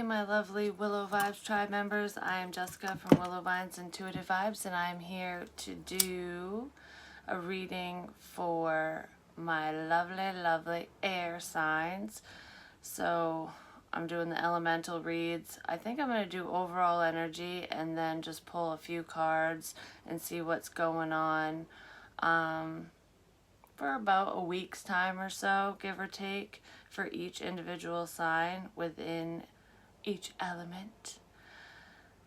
my lovely Willow Vibes Tribe members. I am Jessica from Willow Vines Intuitive Vibes, and I am here to do a reading for my lovely, lovely air signs. So I'm doing the elemental reads. I think I'm going to do overall energy and then just pull a few cards and see what's going on for about a week's time or so, give or take, for each individual sign within each element.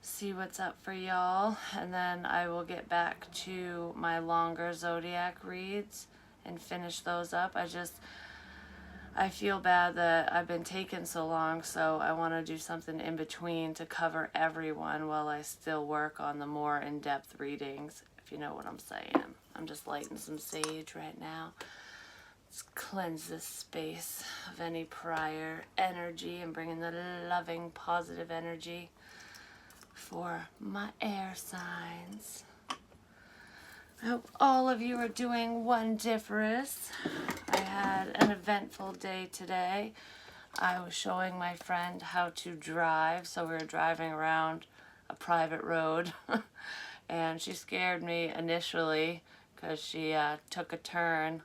See what's up for y'all, and then I will get back to my longer zodiac reads and finish those up. I feel bad that I've been taking so long, so I want to do something in between to cover everyone while I still work on the more in-depth readings, if you know what I'm saying. I'm just lighting some sage right now. Let's cleanse this space of any prior energy and bring in the loving, positive energy for my air signs. I hope all of you are doing wondiferous. I had an eventful day today. I was showing my friend how to drive, so we were driving around a private road, and she scared me initially because she took a turn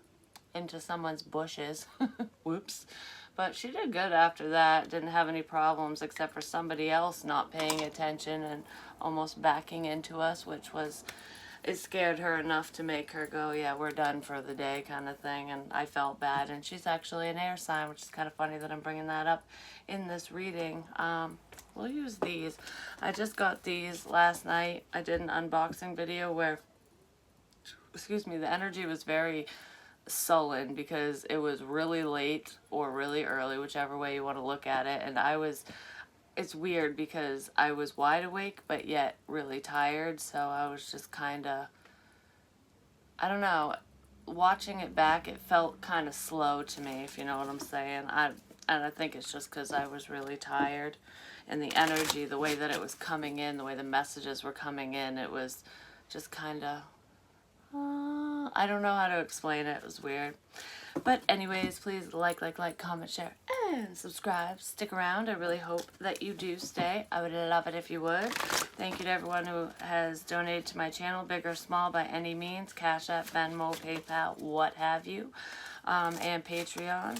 into someone's bushes. Whoops. But she did good after that. Didn't have any problems except for somebody else not paying attention and almost backing into us, it scared her enough to make her go, yeah, we're done for the day kind of thing. And I felt bad. And she's actually an air sign, which is kind of funny that I'm bringing that up in this reading. We'll use these. I just got these last night. I did an unboxing video where, the energy was very sullen because it was really late or really early, whichever way you want to look at it. And it's weird because I was wide awake but yet really tired, so I was just kind of, I don't know, watching it back it felt kind of slow to me, if you know what I'm saying. And I think it's just because I was really tired, and the energy, the way that it was coming in, the way the messages were coming in, it was just kind of, I don't know how to explain it. It was weird. But anyways, please like, comment, share, and subscribe. Stick around. I really hope that you do stay. I would love it if you would. Thank you to everyone who has donated to my channel, big or small, by any means. Cash App, Venmo, PayPal, what have you. And Patreon.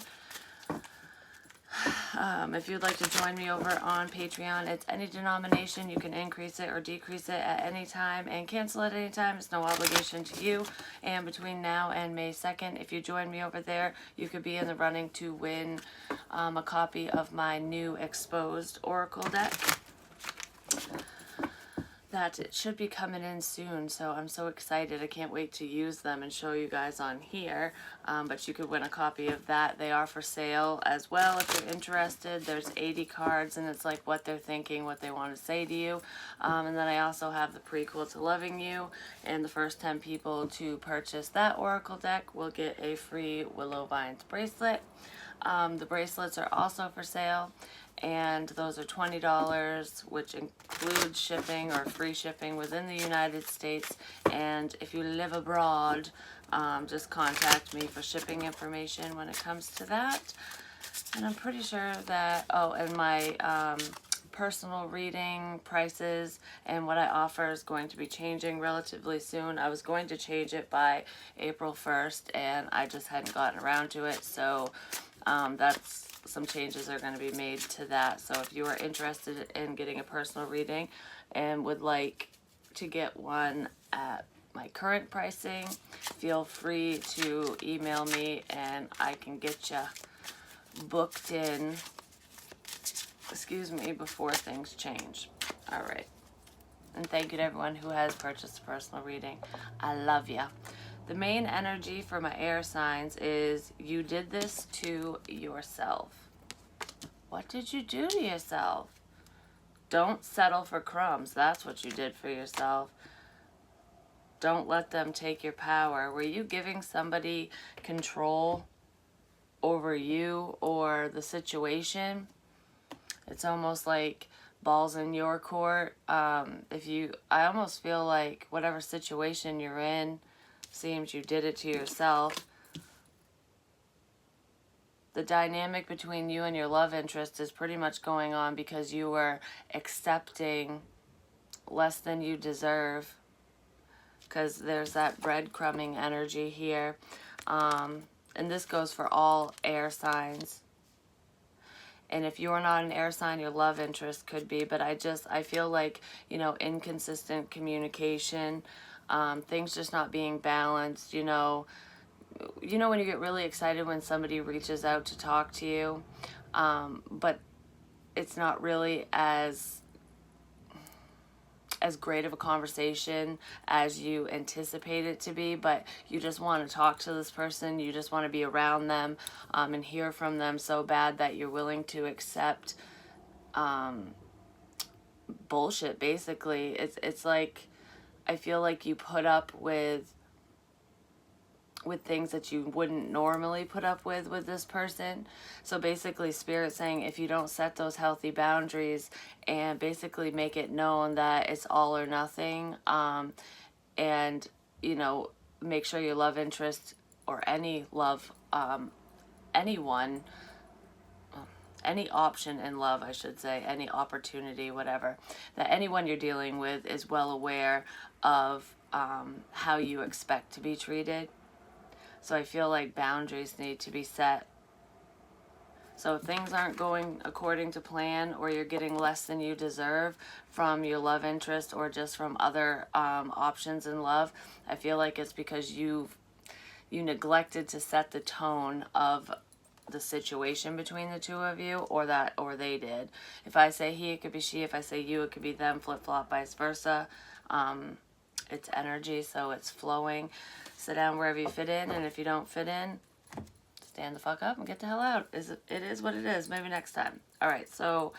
If you'd like to join me over on Patreon, it's any denomination. You can increase it or decrease it at any time and cancel at any time. It's no obligation to you. And between now and May 2nd, if you join me over there, you could be in the running to win a copy of my new exposed Oracle deck. That it should be coming in soon, so I'm so excited. I can't wait to use them and show you guys on here. But you could win a copy of that. They are for sale as well if you're interested. There's 80 cards, and it's like what they're thinking, what they want to say to you. And then I also have the prequel to Loving You, and the first 10 people to purchase that Oracle deck will get a free Willow Vines bracelet. The bracelets are also for sale, and those are $20, which includes shipping or free shipping within the United States. And if you live abroad, just contact me for shipping information when it comes to that. And I'm pretty sure that, and my personal reading prices and what I offer is going to be changing relatively soon. I was going to change it by April 1st, and I just hadn't gotten around to it, so that's some changes are going to be made to that. So if you are interested in getting a personal reading and would like to get one at my current pricing, feel free to email me and I can get you booked in, before things change. All right. And thank you to everyone who has purchased a personal reading. I love ya. The main energy for my air signs is you did this to yourself. What did you do to yourself? Don't settle for crumbs. That's what you did for yourself. Don't let them take your power. Were you giving somebody control over you or the situation? It's almost like balls in your court. I almost feel like whatever situation you're in, seems you did it to yourself. the dynamic between you and your love interest is pretty much going on because you were accepting less than you deserve, because there's that breadcrumbing energy here. And this goes for all air signs. And if you're not an air sign, your love interest could be. But I feel like, you know, inconsistent communication, things just not being balanced, you know, when you get really excited when somebody reaches out to talk to you, but it's not really as great of a conversation as you anticipate it to be, but you just want to talk to this person, you just want to be around them, and hear from them so bad that you're willing to accept bullshit, basically. It's like, I feel like you put up with things that you wouldn't normally put up with this person. So basically, Spirit saying, if you don't set those healthy boundaries and basically make it known that it's all or nothing, and, you know, make sure your love interest or any love, anyone, any option in love, I should say, any opportunity, whatever, that anyone you're dealing with is well aware of how you expect to be treated. So I feel like boundaries need to be set. So if things aren't going according to plan, or you're getting less than you deserve from your love interest or just from other options in love, I feel like it's because you neglected to set the tone of the situation between the two of you, or they did. If I say he, it could be she. If I say you, it could be them. Flip-flop, vice versa. It's energy, so it's flowing. Sit down wherever you fit in, and if you don't fit in, stand the fuck up and get the hell out. It is what it is. Maybe next time. All right, so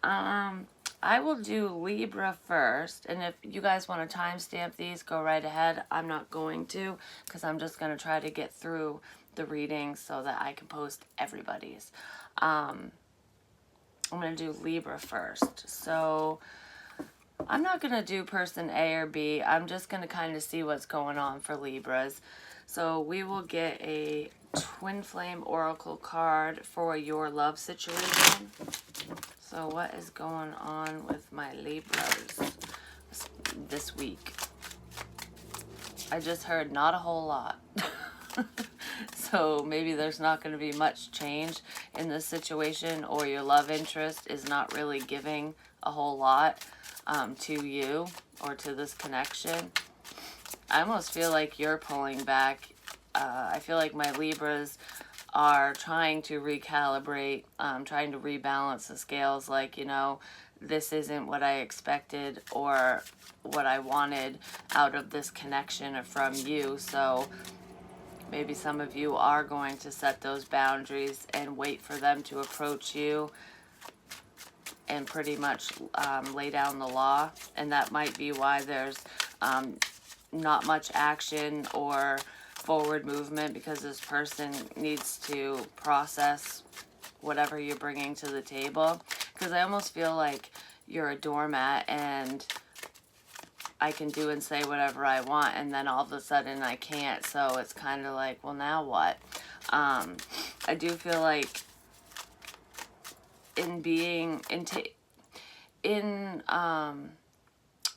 I will do Libra first, and if you guys want to timestamp these, go right ahead. I'm not going to, because I'm just going to try to get through the readings so that I can post everybody's. I'm going to do Libra first. So I'm not going to do person A or B. I'm just going to kind of see what's going on for Libras. So we will get a Twin Flame Oracle card for your love situation. So what is going on with my Libras this week? I just heard not a whole lot. So maybe there's not going to be much change in this situation, or your love interest is not really giving a whole lot to you or to this connection. I almost feel like you're pulling back. I feel like my Libras are trying to recalibrate, trying to rebalance the scales, like, you know, this isn't what I expected or what I wanted out of this connection or from you. So maybe some of you are going to set those boundaries and wait for them to approach you and pretty much lay down the law. And that might be why there's not much action or forward movement, because this person needs to process whatever you're bringing to the table. Because I almost feel like you're a doormat and I can do and say whatever I want, and then all of a sudden I can't. So it's kind of like, well, now what? I do feel like in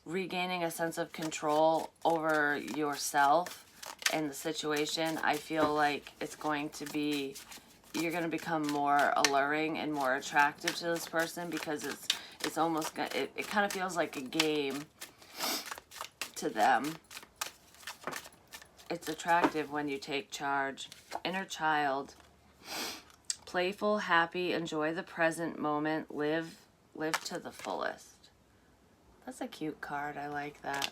regaining a sense of control over yourself and the situation, I feel like it's going to be, you're going to become more alluring and more attractive to this person, because it's almost, it kind of feels like a game to them. It's attractive when you take charge. Inner child. Playful, happy, enjoy the present moment, live to the fullest. That's a cute card. I like that.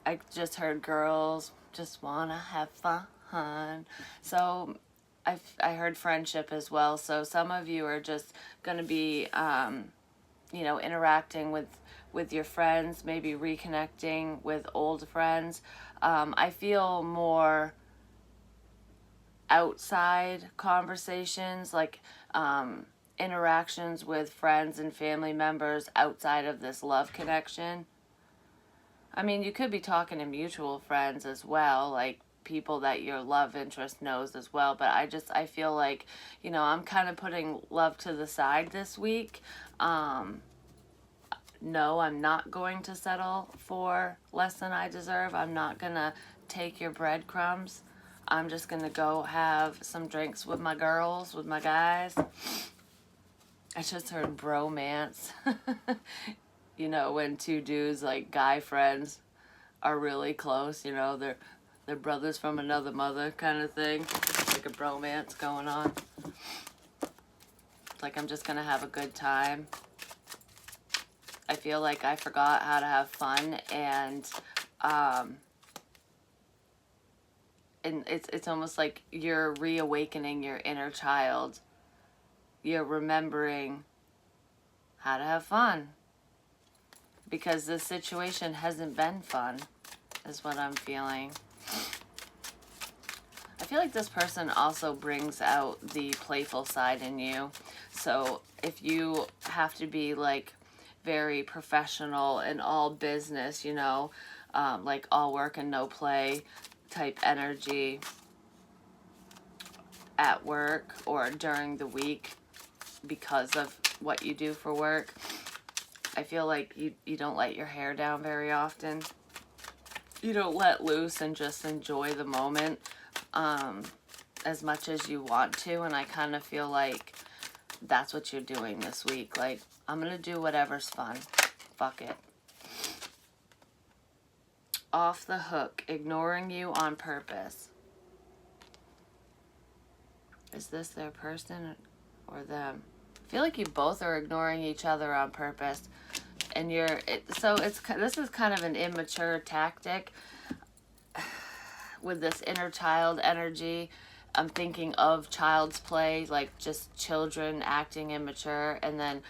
I just heard girls just wanna have fun. So I heard friendship as well. So some of you are just gonna be, you know, interacting with your friends, maybe reconnecting with old friends. I feel more outside conversations, like interactions with friends and family members outside of this love connection. I mean, you could be talking to mutual friends as well, like people that your love interest knows as well. But I feel like, you know, I'm kind of putting love to the side this week. No, I'm not going to settle for less than I deserve. I'm not going to take your breadcrumbs. I'm just going to go have some drinks with my girls, with my guys. I just heard bromance. You know, when two dudes, like guy friends, are really close, you know, they're brothers from another mother kind of thing. Like a bromance going on. Like, I'm just going to have a good time. I feel like I forgot how to have fun, and it's almost like you're reawakening your inner child. You're remembering how to have fun, because this situation hasn't been fun, is what I'm feeling. I feel like this person also brings out the playful side in you. So if you have to be like very professional and all business, you know, like all work and no play type energy at work or during the week because of what you do for work, I feel like you don't let your hair down very often. You don't let loose and just enjoy the moment as much as you want to. And I kind of feel like that's what you're doing this week. Like, I'm going to do whatever's fun. Fuck it. Off the hook. Ignoring you on purpose. Is this their person or them? I feel like you both are ignoring each other on purpose. And this is kind of an immature tactic with this inner child energy. I'm thinking of child's play, like just children acting immature and then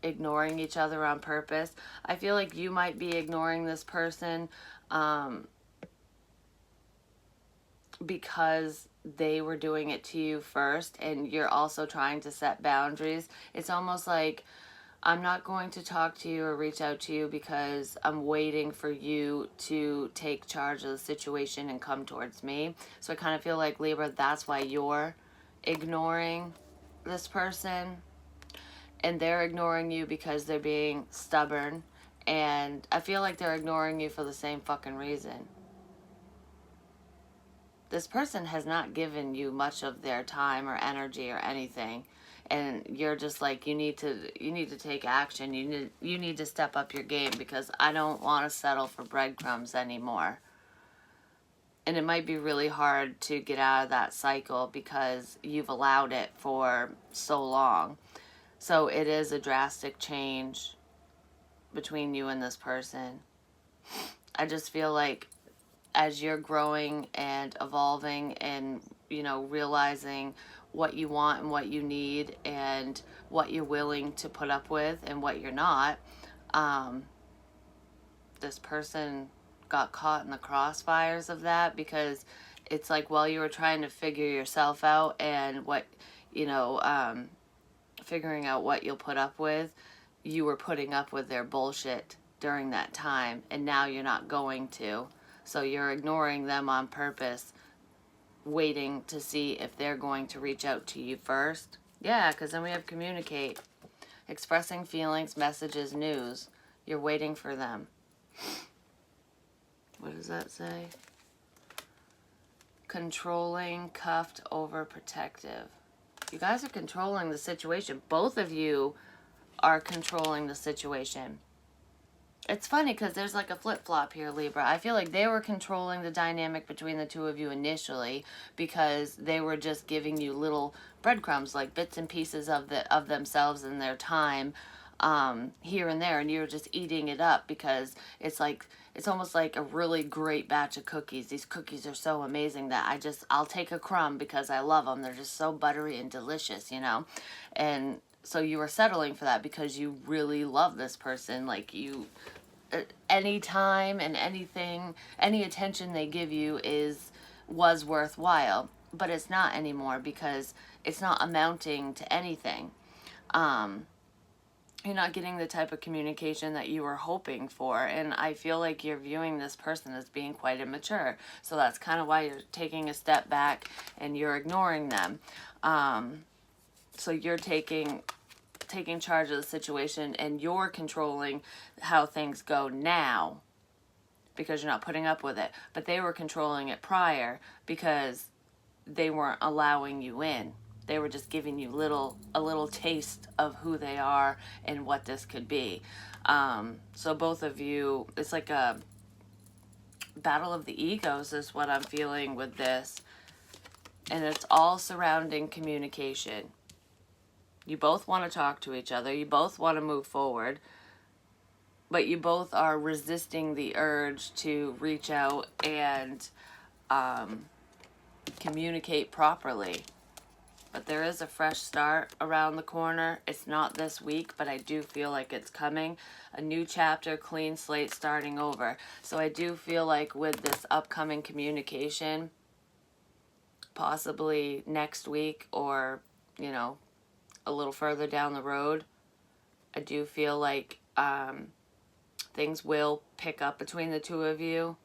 ignoring each other on purpose. I feel like you might be ignoring this person because they were doing it to you first, and you're also trying to set boundaries. It's almost like, I'm not going to talk to you or reach out to you because I'm waiting for you to take charge of the situation and come towards me. So I kind of feel like, Libra, that's why you're ignoring this person. And they're ignoring you because they're being stubborn. And I feel like they're ignoring you for the same fucking reason. This person has not given you much of their time or energy or anything. And you're just like, you need to take action. You need to step up your game, because I don't want to settle for breadcrumbs anymore. And it might be really hard to get out of that cycle because you've allowed it for so long. So it is a drastic change between you and this person. I just feel like as you're growing and evolving and, you know, realizing what you want and what you need and what you're willing to put up with and what you're not, this person got caught in the crossfires of that, because it's like, while you were trying to figure yourself out and what, you know, figuring out what you'll put up with, you were putting up with their bullshit during that time, and now you're not going to. So you're ignoring them on purpose, waiting to see if they're going to reach out to you first. Yeah, because then we have communicate. Expressing feelings, messages, news. You're waiting for them. What does that say? Controlling, cuffed, overprotective. You guys are controlling the situation. Both of you are controlling the situation. It's funny because there's like a flip-flop here, Libra. I feel like they were controlling the dynamic between the two of you initially, because they were just giving you little breadcrumbs, like bits and pieces of themselves and their time here and there, and you're just eating it up, because it's almost like a really great batch of cookies. These cookies are so amazing that I'll take a crumb because I love them. They're just so buttery and delicious, you know? And so you were settling for that because you really love this person. Like, you, any time and anything, any attention they give you was worthwhile, but it's not anymore because it's not amounting to anything. you're not getting the type of communication that you were hoping for. And I feel like you're viewing this person as being quite immature. So that's kind of why you're taking a step back and you're ignoring them. So you're taking charge of the situation, and you're controlling how things go now because you're not putting up with it. But they were controlling it prior because they weren't allowing you in. They were just giving you a little taste of who they are and what this could be. So both of you, it's like a battle of the egos is what I'm feeling with this. And it's all surrounding communication. You both want to talk to each other. You both want to move forward. But you both are resisting the urge to reach out and communicate properly. But there is a fresh start around the corner. It's not this week, but I do feel like it's coming. A new chapter, clean slate, starting over. So I do feel like with this upcoming communication, possibly next week or, you know, a little further down the road, I do feel like things will pick up between the two of you.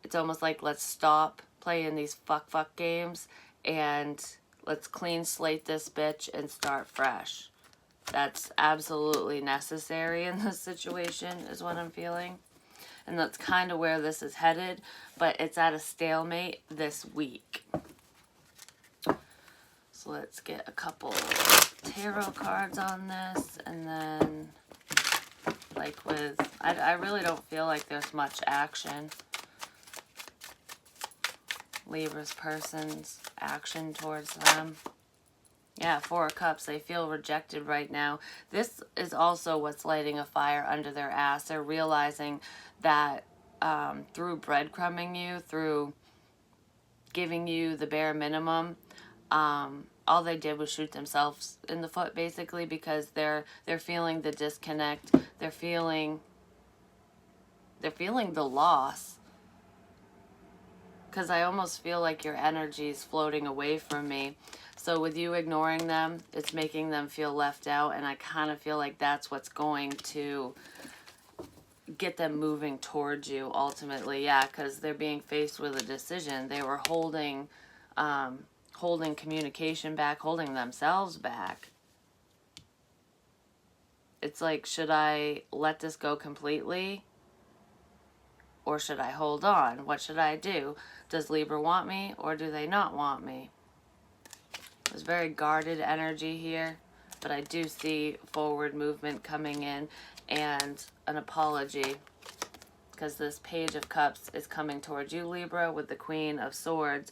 It's almost like, let's stop playing these fuck games and let's clean slate this bitch and start fresh. That's absolutely necessary in this situation, is what I'm feeling. And that's kind of where this is headed, but it's at a stalemate this week. So let's get a couple tarot cards on this, and then, like with, I really don't feel like there's much action. Libra's person's action towards them. Yeah, Four of Cups. They feel rejected right now. This is also what's lighting a fire under their ass. They're realizing that through breadcrumbing you, through giving you the bare minimum, all they did was shoot themselves in the foot, basically, because they're feeling the disconnect. They're feeling the loss. Because I almost feel like your energy is floating away from me. So with you ignoring them, it's making them feel left out. And I kind of feel like that's what's going to get them moving towards you ultimately. Yeah, because they're being faced with a decision. They were holding communication back, holding themselves back. It's like, should I let this go completely? Or should I hold on? What should I do? Does Libra want me or do they not want me? There's very guarded energy here, but I do see forward movement coming in and an apology, because this Page of Cups is coming towards you, Libra, with the Queen of Swords.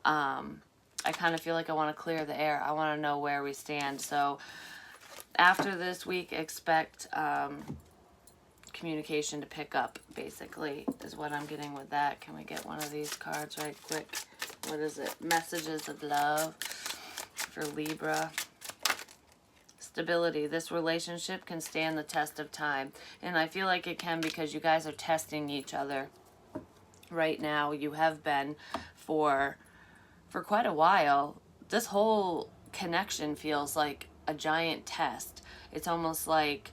I kind of feel like I want to clear the air. I want to know where we stand. So after this week, expect communication to pick up, basically, is what I'm getting with that. Can we get one of these cards right quick? What is it? Messages of love for Libra. Stability. This relationship can stand the test of time. And I feel like it can, because you guys are testing each other right now. You have been for quite a while. This whole connection feels like a giant test. It's almost like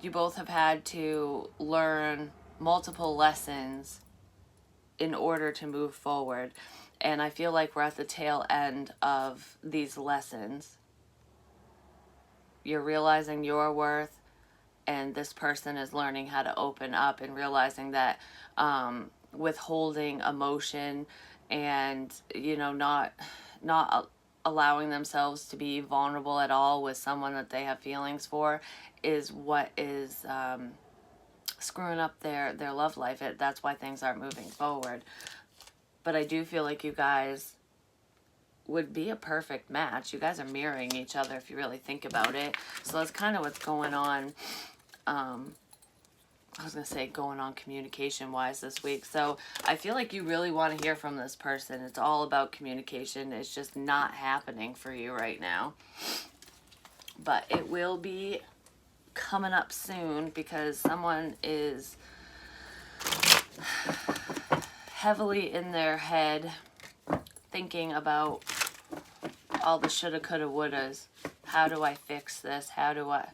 you both have had to learn multiple lessons in order to move forward. And I feel like we're at the tail end of these lessons. You're realizing your worth, and this person is learning how to open up and realizing that withholding emotion and, you know, not allowing themselves to be vulnerable at all with someone that they have feelings for is what is screwing up their love life. That's why things aren't moving forward. But I do feel like you guys would be a perfect match. You guys are mirroring each other if you really think about it. So that's kind of what's going on. I was going to say going on communication-wise this week. So I feel like you really want to hear from this person. It's all about communication. It's just not happening for you right now. But it will be coming up soon, because someone is heavily in their head thinking about all the shoulda, coulda, wouldas How do I fix this? How do I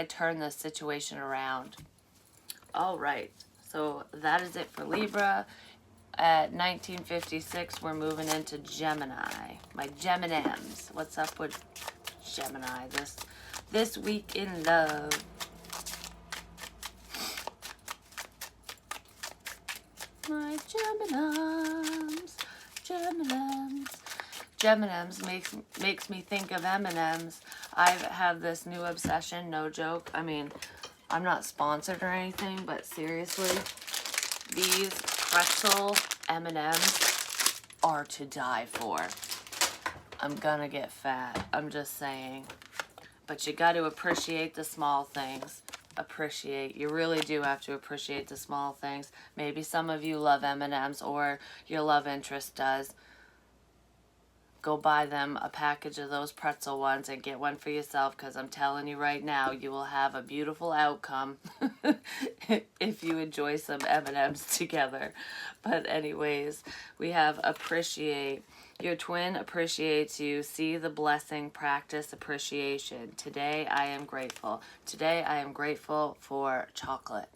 turn this situation around? All right, so that is it for Libra. At 1956, we're moving into Gemini. My Geminems. What's up with Gemini this week in love? My Geminems. Geminems makes me think of M&Ms. I have this new obsession, no joke. I mean, I'm not sponsored or anything, but seriously, these pretzel M&Ms are to die for. I'm gonna get fat, I'm just saying. But you got to appreciate the small things. You really do have to appreciate the small things. Maybe some of you love M&Ms, or your love interest does. Go buy them a package of those pretzel ones and get one for yourself, because I'm telling you right now, you will have a beautiful outcome if you enjoy some M&Ms together. But anyways, we have appreciate. Your twin appreciates you. See the blessing, practice appreciation. Today I am grateful. Today I am grateful for chocolate.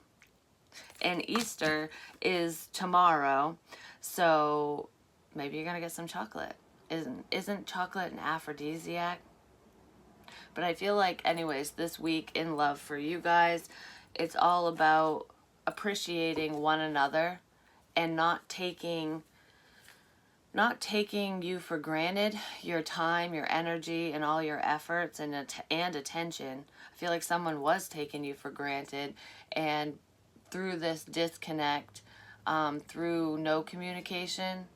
And Easter is tomorrow, so maybe you're going to get some chocolate. Isn't chocolate an aphrodisiac? But I feel like, anyways, this week in love for you guys, it's all about appreciating one another and not taking you for granted, your time, your energy, and all your efforts and attention. I feel like someone was taking you for granted, and through this disconnect, through no communication,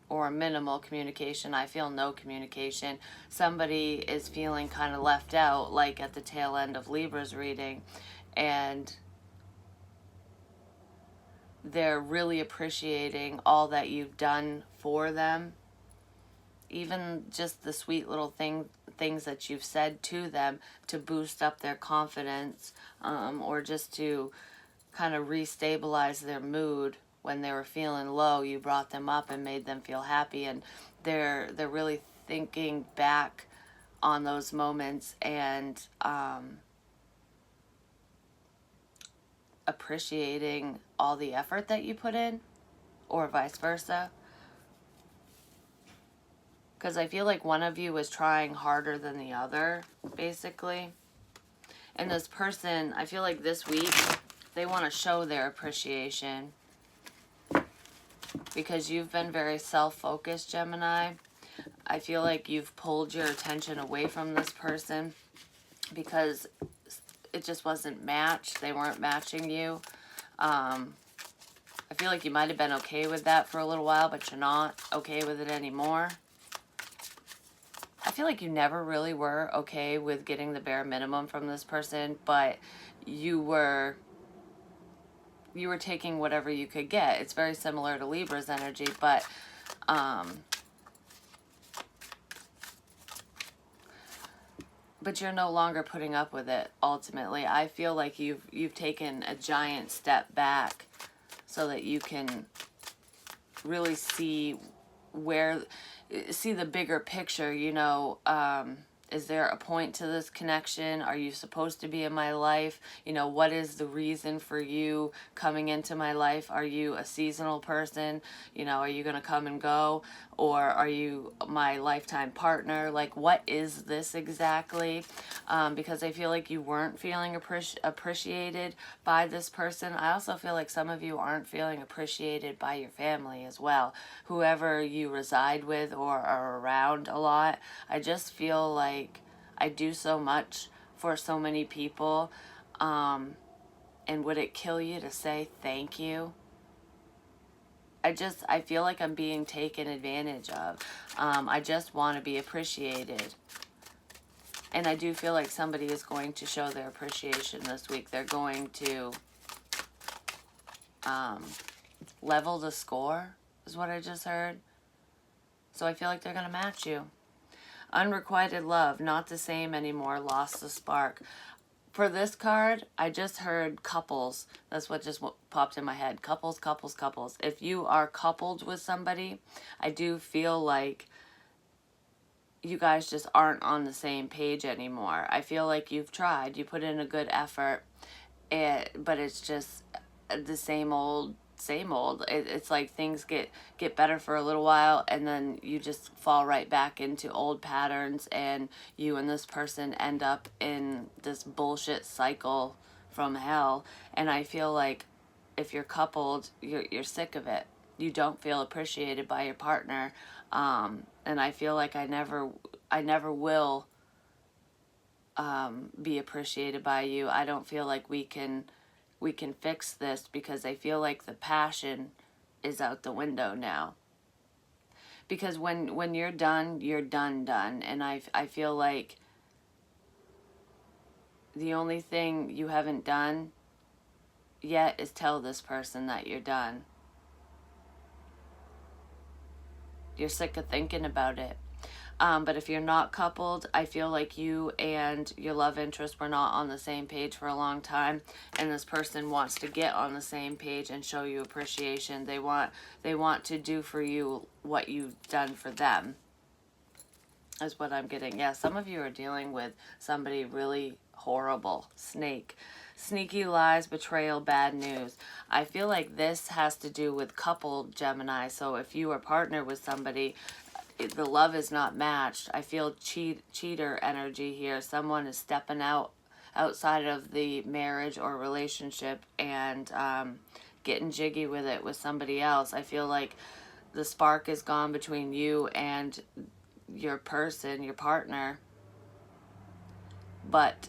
or minimal communication, I feel no communication, somebody is feeling kind of left out, like at the tail end of Libra's reading, and they're really appreciating all that you've done for them, even just the sweet little things that you've said to them to boost up their confidence, or just to kind of restabilize their mood. When they were feeling low, you brought them up and made them feel happy, and they're really thinking back on those moments and appreciating all the effort that you put in, or vice versa. Because I feel like one of you is trying harder than the other, basically. And this person, I feel like this week, they want to show their appreciation. Because you've been very self-focused, Gemini. I feel like you've pulled your attention away from this person because it just wasn't matched. They weren't matching you. I feel like you might have been okay with that for a little while, but you're not okay with it anymore. I feel like you never really were okay with getting the bare minimum from this person, but you were taking whatever you could get. It's very similar to Libra's energy, but you're no longer putting up with it. Ultimately, I feel like you've taken a giant step back so that you can really see the bigger picture. You know, is there a point to this connection? Are you supposed to be in my life? You know, what is the reason for you coming into my life? Are you a seasonal person? You know, are you going to come and go? Or are you my lifetime partner? Like, what is this exactly? Because I feel like you weren't feeling appreciated by this person. I also feel like some of you aren't feeling appreciated by your family as well. Whoever you reside with or are around a lot. I just feel like I do so much for so many people. And would it kill you to say thank you? I feel like I'm being taken advantage of. I just want to be appreciated. And I do feel like somebody is going to show their appreciation this week. They're going to level the score, is what I just heard. So I feel like they're going to match you. Unrequited love, not the same anymore, lost the spark. For this card, I just heard couples. That's what just popped in my head. Couples, couples, couples. If you are coupled with somebody, I do feel like you guys just aren't on the same page anymore. I feel like you've tried, you put in a good effort, but it's just the same old, same old. It's like things get better for a little while, and then you just fall right back into old patterns, and you and this person end up in this bullshit cycle from hell. And I feel like if you're coupled, you're sick of it. You don't feel appreciated by your partner, and I feel like I never will be appreciated by you. I don't feel like we can fix this, because I feel like the passion is out the window now. Because when you're done, you're done, and I feel like the only thing you haven't done yet is tell this person that you're done. You're sick of thinking about it. But if you're not coupled, I feel like you and your love interest were not on the same page for a long time, and this person wants to get on the same page and show you appreciation. They want to do for you what you've done for them, is what I'm getting. Yeah, some of you are dealing with somebody really horrible. Sneaky lies, betrayal, bad news. I feel like this has to do with coupled Gemini. So if you are partnered with somebody, the love is not matched. I feel cheater energy here. Someone is stepping outside of the marriage or relationship and getting jiggy with it with somebody else. I feel like the spark is gone between you and your person, your partner, but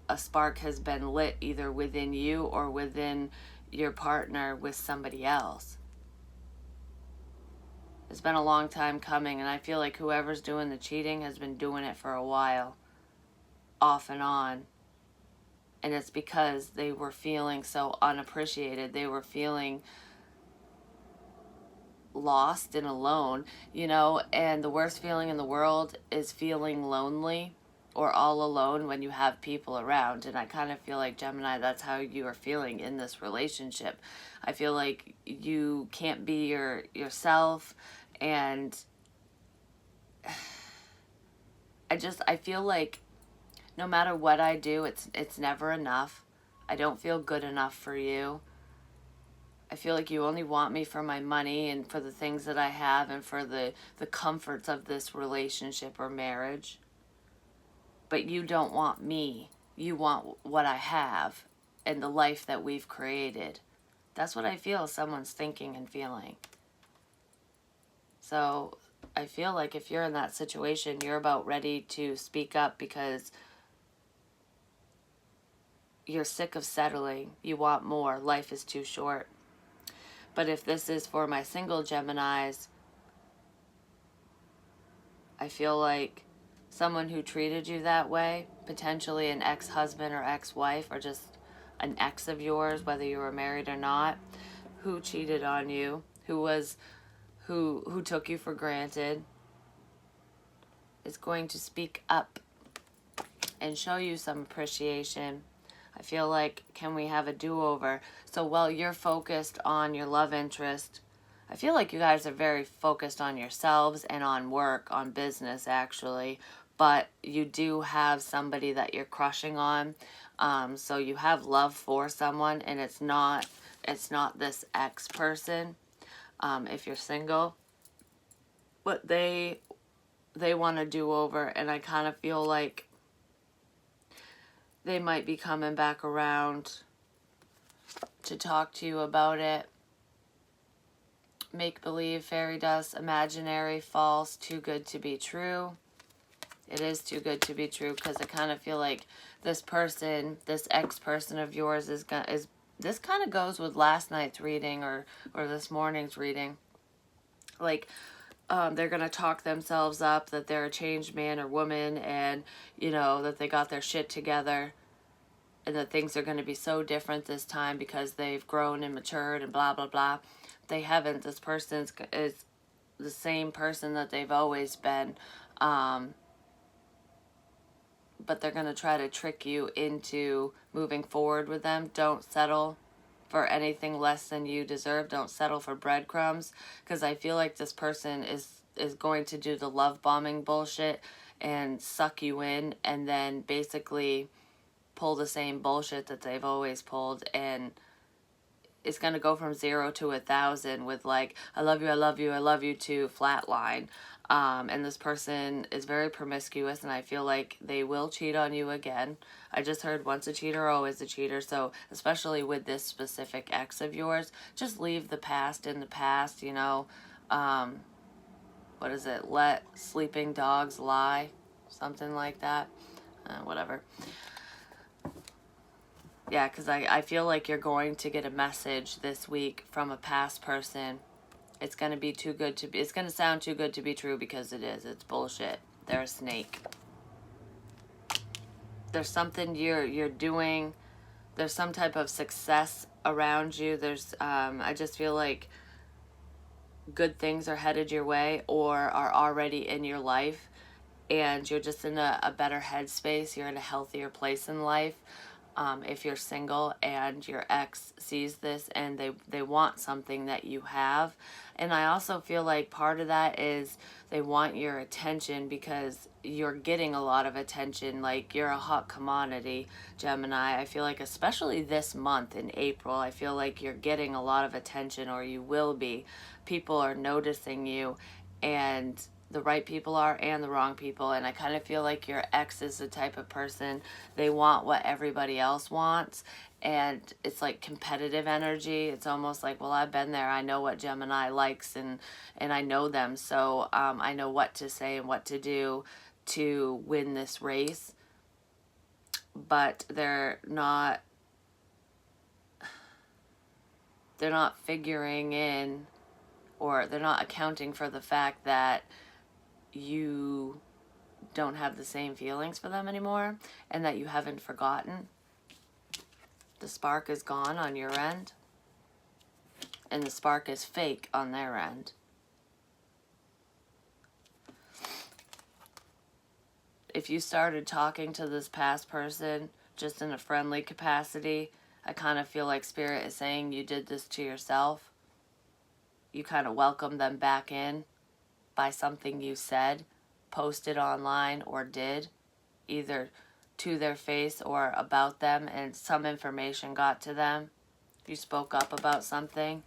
a spark has been lit either within you or within your partner with somebody else. It's been a long time coming, and I feel like whoever's doing the cheating has been doing it for a while, off and on. And it's because they were feeling so unappreciated. They were feeling lost and alone, and the worst feeling in the world is feeling lonely or all alone when you have people around. And I kind of feel like, Gemini, that's how you are feeling in this relationship. I feel like you can't be yourself, and I feel like no matter what I do, it's never enough. I don't feel good enough for you. I feel like you only want me for my money and for the things that I have and for the comforts of this relationship or marriage. But you don't want me. You want what I have and the life that we've created. That's what I feel someone's thinking and feeling. So I feel like if you're in that situation, you're about ready to speak up, because you're sick of settling. You want more. Life is too short. But if this is for my single Geminis, I feel like someone who treated you that way, potentially an ex-husband or ex-wife, or just an ex of yours, whether you were married or not, who cheated on you, who took you for granted, is going to speak up and show you some appreciation. I feel like, can we have a do-over? So while you're focused on your love interest, I feel like you guys are very focused on yourselves and on work, on business actually, but you do have somebody that you're crushing on. So you have love for someone, and it's not this ex person, if you're single, but they want to do over, and I kind of feel like they might be coming back around to talk to you about it. Make-believe, fairy dust, imaginary, false, too good to be true. It is too good to be true, because I kind of feel like this person, this ex-person of yours is this kind of goes with last night's reading or this morning's reading. Like, they're going to talk themselves up that they're a changed man or woman, and, that they got their shit together, and that things are going to be so different this time because they've grown and matured and blah, blah, blah. They haven't. This person is the same person that they've always been. But they're going to try to trick you into moving forward with them. Don't settle for anything less than you deserve. Don't settle for breadcrumbs, because I feel like this person is is going to do the love bombing bullshit and suck you in, and then basically pull the same bullshit that they've always pulled, and it's going to go from 0 to 1,000 with like, I love you, I love you, I love you, to flatline. And this person is very promiscuous, and I feel like they will cheat on you again. I just heard once a cheater, always a cheater. So especially with this specific ex of yours, just leave the past in the past, you know. What is it? Let sleeping dogs lie. Something like that. Whatever. Yeah, because I feel like you're going to get a message this week from a past person. It's going to be too good to be, it's going to sound too good to be true, because it is. It's bullshit. They're a snake. There's something you're doing. There's some type of success around you. There's, I just feel like good things are headed your way or are already in your life, and you're just in a better headspace. You're in a healthier place in life. If you're single and your ex sees this and they want something that you have. And I also feel like part of that is they want your attention, because you're getting a lot of attention. Like, you're a hot commodity, Gemini. I feel like especially this month in April, I feel like you're getting a lot of attention, or you will be. People are noticing you, and the right people are and the wrong people. And I kind of feel like your ex is the type of person, they want what everybody else wants, and it's like competitive energy. It's almost like, well, I've been there, I know what Gemini likes, and I know them, so I know what to say and what to do to win this race. But they're not figuring in, or they're not accounting for the fact that you don't have the same feelings for them anymore, and that you haven't forgotten. The spark is gone on your end, and the spark is fake on their end. If you started talking to this past person just in a friendly capacity, I kind of feel like Spirit is saying you did this to yourself. You kind of welcomed them back in by something you said, posted online, or did, either to their face or about them, and some information got to them. You spoke up about something,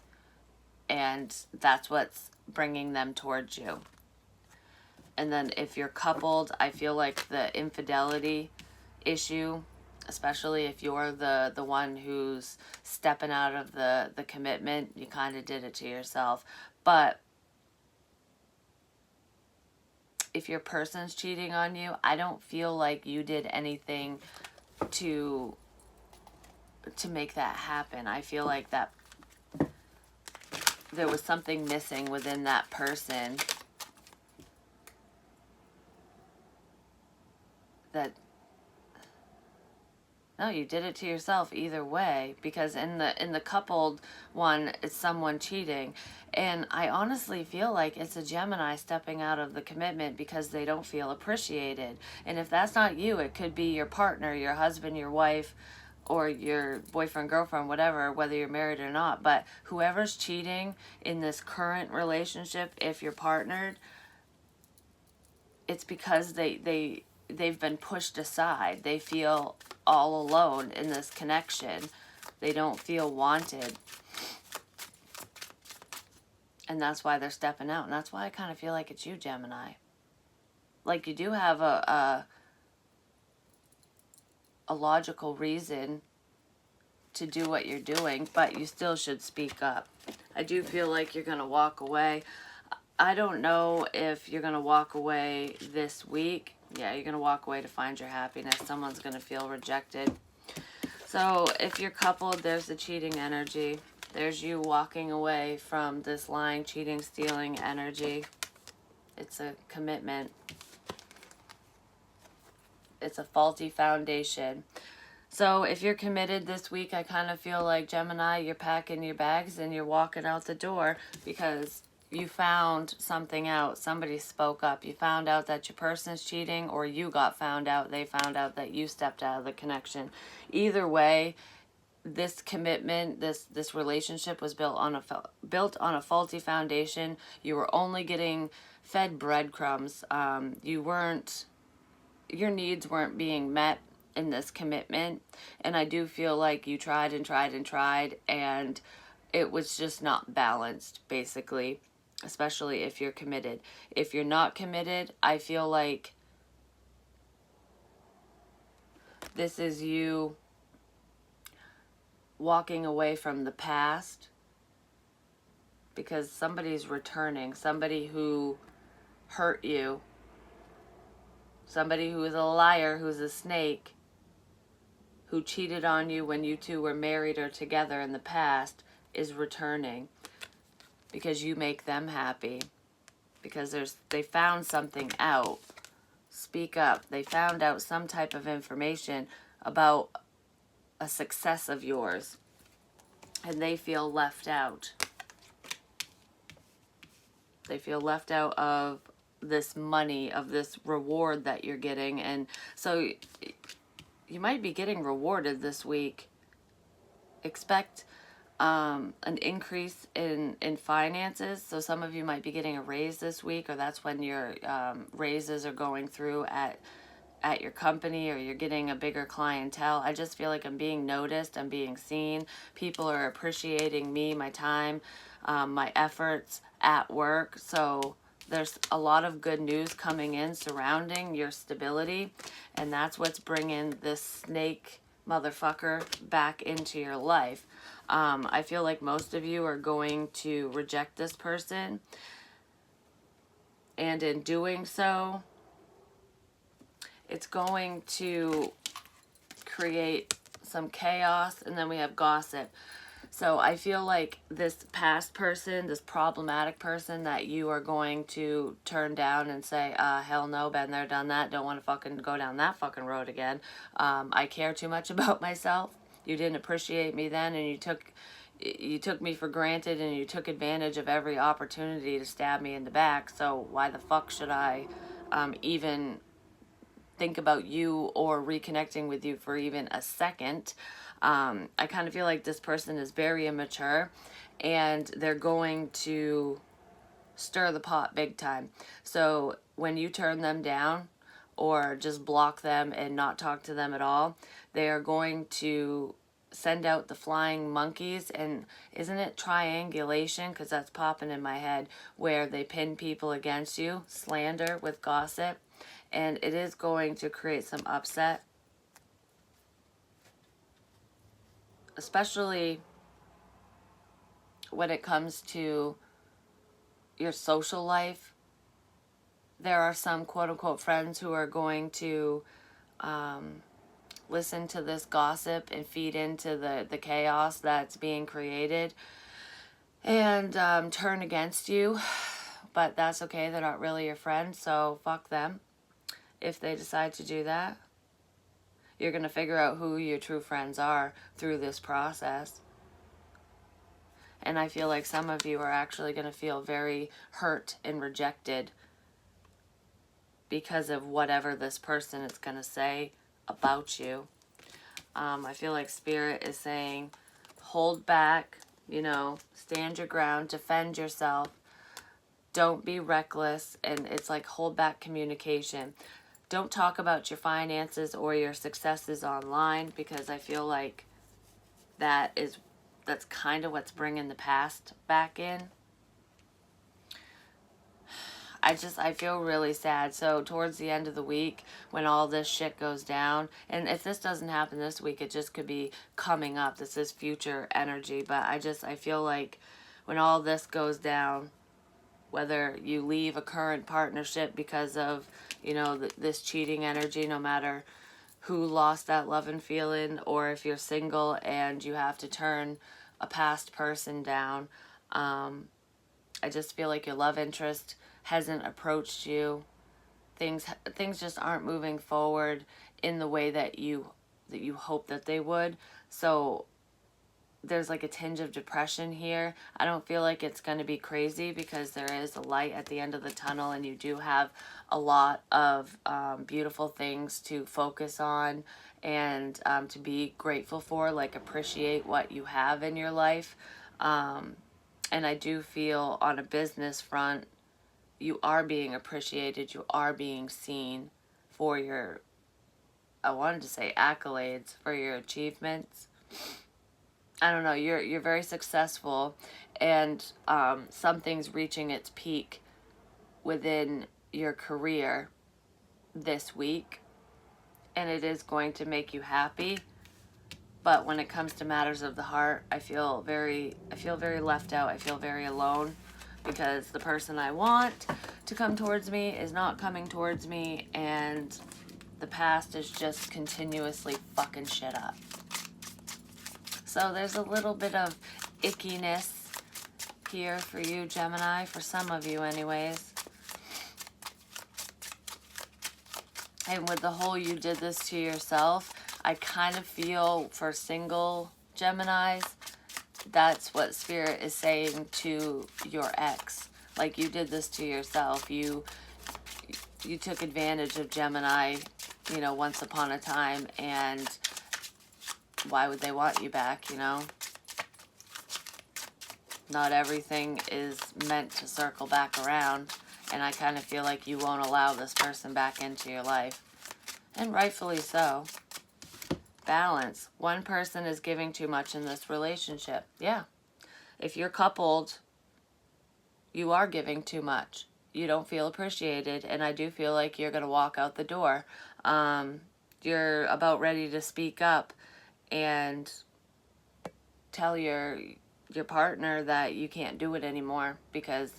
and that's what's bringing them towards you. And then if you're coupled, I feel like the infidelity issue, especially if you're the one who's stepping out of the commitment, you kind of did it to yourself. But if your person's cheating on you, I don't feel like you did anything to make that happen. I feel like that there was something missing within that person, that, no, you did it to yourself either way, because in the coupled one, it's someone cheating. And I honestly feel like it's a Gemini stepping out of the commitment because they don't feel appreciated. And if that's not you, it could be your partner, your husband, your wife, or your boyfriend, girlfriend, whatever, whether you're married or not. But whoever's cheating in this current relationship, if you're partnered, it's because they've been pushed aside. They feel all alone in this connection. They don't feel wanted. And that's why they're stepping out. And that's why I kind of feel like it's you, Gemini. Like, you do have a logical reason to do what you're doing, but you still should speak up. I do feel like you're going to walk away. I don't know if you're going to walk away this week. Yeah, you're going to walk away to find your happiness. Someone's going to feel rejected. So if you're coupled, there's the cheating energy. There's you walking away from this lying, cheating, stealing energy. It's a commitment. It's a faulty foundation. So if you're committed this week, I kind of feel like, Gemini, you're packing your bags and you're walking out the door, because you found something out. Somebody spoke up. You found out that your person's cheating, or you got found out. They found out that you stepped out of the connection. Either way, this commitment, this relationship was built on a faulty foundation. You were only getting fed breadcrumbs. Your needs weren't being met in this commitment, and I do feel like you tried and tried and tried, and it was just not balanced, basically, especially if you're committed. If you're not committed, I feel like this is you walking away from the past because somebody's returning, somebody who hurt you, somebody who is a liar, who's a snake, who cheated on you when you two were married or together in the past, is returning because you make them happy, because they found something out. Speak up. They found out some type of information about a success of yours, and they feel left out. They feel left out of this money, of this reward that you're getting. And so you might be getting rewarded this week. Expect an increase in finances. So some of you might be getting a raise this week, or that's when your raises are going through at your company, or you're getting a bigger clientele. I just feel like I'm being noticed, I'm being seen. People are appreciating me, my time, my efforts at work. So there's a lot of good news coming in surrounding your stability, and that's what's bringing this snake motherfucker back into your life. I feel like most of you are going to reject this person, and in doing so, it's going to create some chaos, and then we have gossip. So I feel like this past person, this problematic person that you are going to turn down and say, hell no, been there, done that, don't want to fucking go down that fucking road again. I care too much about myself. You didn't appreciate me then, and you took me for granted, and you took advantage of every opportunity to stab me in the back. So why the fuck should I even think about you or reconnecting with you for even a second? I kind of feel like this person is very immature, and they're going to stir the pot big time. So when you turn them down or just block them and not talk to them at all, they are going to send out the flying monkeys. And isn't it triangulation? Because that's popping in my head, where they pin people against you, slander with gossip, and it is going to create some upset, especially when it comes to your social life. There are some quote-unquote friends who are going to listen to this gossip and feed into the chaos that's being created, and turn against you. But that's okay. They're not really your friend, so fuck them if they decide to do that. You're going to figure out who your true friends are through this process. And I feel like some of you are actually going to feel very hurt and rejected because of whatever this person is going to say about you. I feel like Spirit is saying, hold back, stand your ground, defend yourself. Don't be reckless. And it's like, hold back communication. Don't talk about your finances or your successes online, because I feel like that's kind of what's bringing the past back in. I feel really sad. So towards the end of the week, when all this shit goes down, and if this doesn't happen this week, it just could be coming up. This is future energy. But I feel like when all this goes down, whether you leave a current partnership because of, this cheating energy, no matter who lost that love and feeling, or if you're single and you have to turn a past person down, I just feel like your love interest hasn't approached you. Things just aren't moving forward in the way that you hope that they would. So there's like a tinge of depression here. I don't feel like it's going to be crazy, because there is a light at the end of the tunnel, and you do have a lot of beautiful things to focus on and to be grateful for, like appreciate what you have in your life. And I do feel on a business front, you are being appreciated, you are being seen for your, I wanted to say accolades, for your achievements. I don't know, you're very successful, and something's reaching its peak within your career this week, and it is going to make you happy. But when it comes to matters of the heart, I feel very left out. I feel very alone, because the person I want to come towards me is not coming towards me, and the past is just continuously fucking shit up. So there's a little bit of ickiness here for you, Gemini, for some of you anyways. And with the whole you did this to yourself, I kind of feel for single Geminis, that's what Spirit is saying to your ex. Like, you did this to yourself. You took advantage of Gemini, you know, once upon a time, and why would they want you back, you know? Not everything is meant to circle back around, and I kind of feel like you won't allow this person back into your life. And rightfully so. Balance. One person is giving too much in this relationship. Yeah. If you're coupled, you are giving too much. You don't feel appreciated, and I do feel like you're going to walk out the door. You're about ready to speak up and tell your partner that you can't do it anymore, because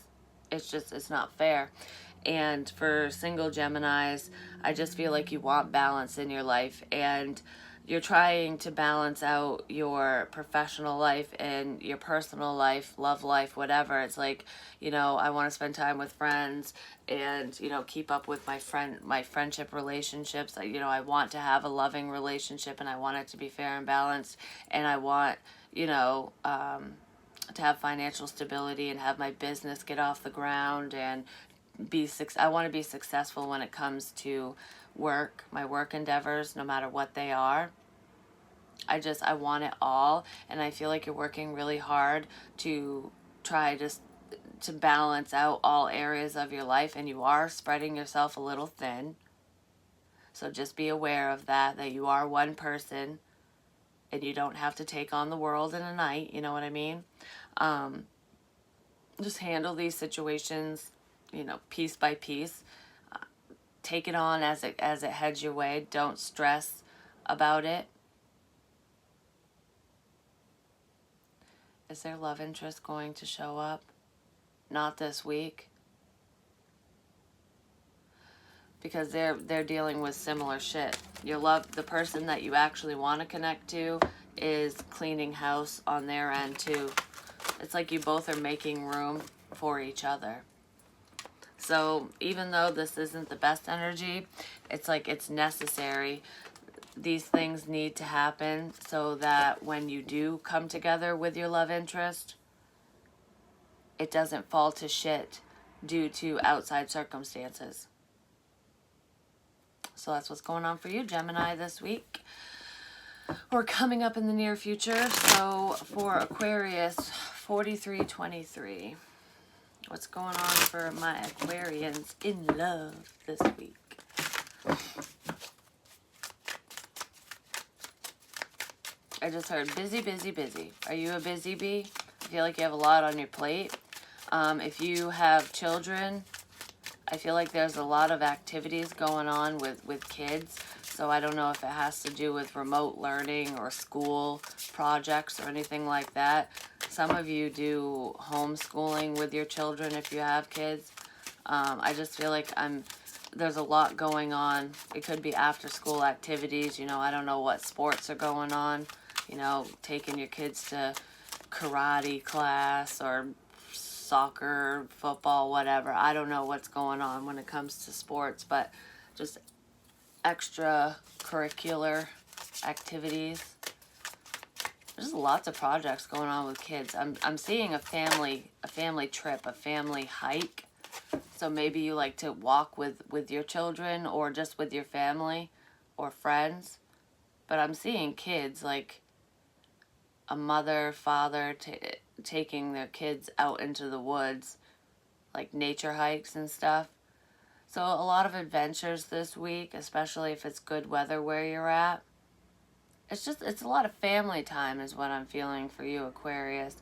it's not fair. And for single Geminis, I just feel like you want balance in your life, and you're trying to balance out your professional life and your personal life, love life, whatever. It's like, you know, I want to spend time with friends and, you know, keep up with my friendship relationships. You know, I want to have a loving relationship, and I want it to be fair and balanced, and I want, you know, to have financial stability and have my business get off the ground and I want to be successful when it comes to work, my work endeavors, no matter what they are. I want it all, and I feel like you're working really hard to try to balance out all areas of your life, and you are spreading yourself a little thin. So just be aware of that you are one person, and you don't have to take on the world in a night, you know what I mean? Just handle these situations, you know, piece by piece. Take it on as it heads your way. Don't stress about it. Is their love interest going to show up? Not this week. Because they're dealing with similar shit. The person that you actually want to connect to is cleaning house on their end too. It's like you both are making room for each other. So even though this isn't the best energy, it's like it's necessary. These things need to happen so that when you do come together with your love interest, it doesn't fall to shit due to outside circumstances. So that's what's going on for you, Gemini, this week. Or coming up in the near future. So for Aquarius, 4323. What's going on for my Aquarians in love this week? I just heard busy, busy, busy. Are you a busy bee? I feel like you have a lot on your plate. If you have children, I feel like there's a lot of activities going on with kids. So I don't know if it has to do with remote learning or school projects or anything like that. Some of you do homeschooling with your children if you have kids. I just feel like there's a lot going on. It could be after school activities. You know, I don't know what sports are going on. You know, taking your kids to karate class or soccer, football, whatever. I don't know what's going on when it comes to sports, but just extracurricular activities. There's lots of projects going on with kids. I'm seeing a family trip, a family hike. So maybe you like to walk with your children or just with your family or friends. But I'm seeing kids, like a mother, father taking their kids out into the woods like nature hikes and stuff. So a lot of adventures this week, especially if it's good weather where you're at. It's a lot of family time is what I'm feeling for you, Aquarius.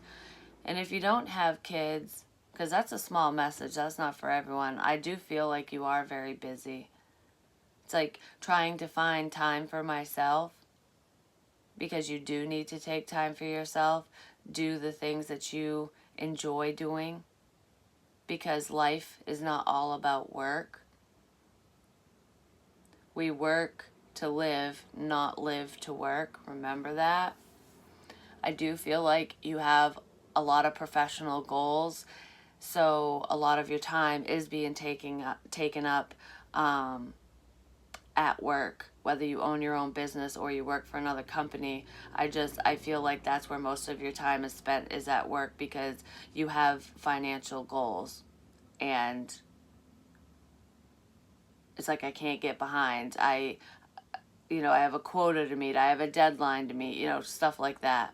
And if you don't have kids, because that's a small message, that's not for everyone, I do feel like you are very busy. It's like trying to find time for myself, because you do need to take time for yourself, do the things that you enjoy doing, because life is not all about work. We work to live, not live to work. Remember that. I do feel like you have a lot of professional goals, so a lot of your time is being taken up at work, whether you own your own business or you work for another company. I feel like that's where most of your time is spent, is at work, because you have financial goals, and it's like I can't get behind. I have a quota to meet, I have a deadline to meet, stuff like that.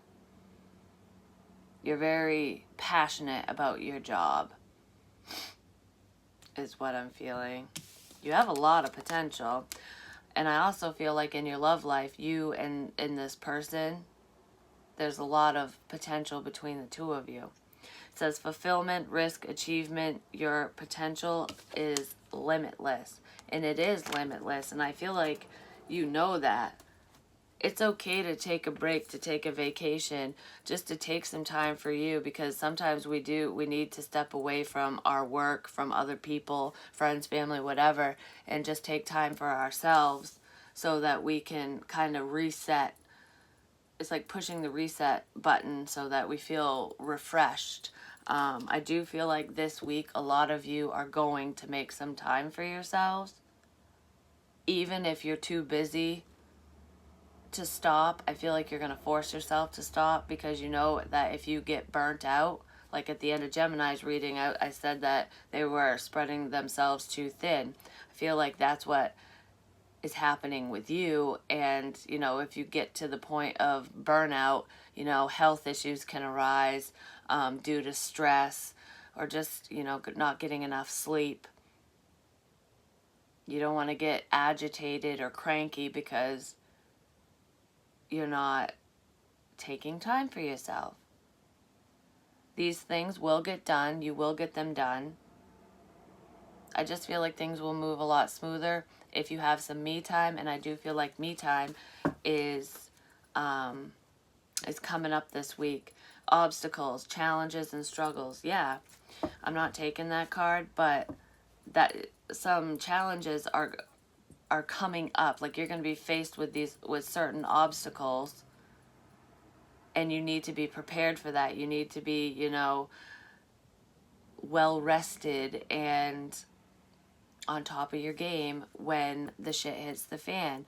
You're very passionate about your job, is what I'm feeling. You have a lot of potential. And I also feel like in your love life, you and this person, there's a lot of potential between the two of you. It says fulfillment, risk, achievement, your potential is limitless. And it is limitless. And I feel like you know that. It's okay to take a break, to take a vacation, just to take some time for you, because sometimes we need to step away from our work, from other people, friends, family, whatever, and just take time for ourselves so that we can kind of reset. It's like pushing the reset button so that we feel refreshed. I do feel like this week a lot of you are going to make some time for yourselves, even if you're too busy to stop. I feel like you're going to force yourself to stop, because you know that if you get burnt out, like at the end of Gemini's reading, I said that they were spreading themselves too thin. I feel like that's what is happening with you. And, if you get to the point of burnout, health issues can arise due to stress, or just, not getting enough sleep. You don't want to get agitated or cranky because you're not taking time for yourself. These things will get done. You will get them done. I just feel like things will move a lot smoother if you have some me time, and I do feel like me time is coming up this week. Obstacles, challenges, and struggles. Yeah, I'm not taking that card, but that some challenges are coming up. Like, you're going to be faced with certain obstacles, and you need to be prepared for that. You need to be, well rested and on top of your game when the shit hits the fan.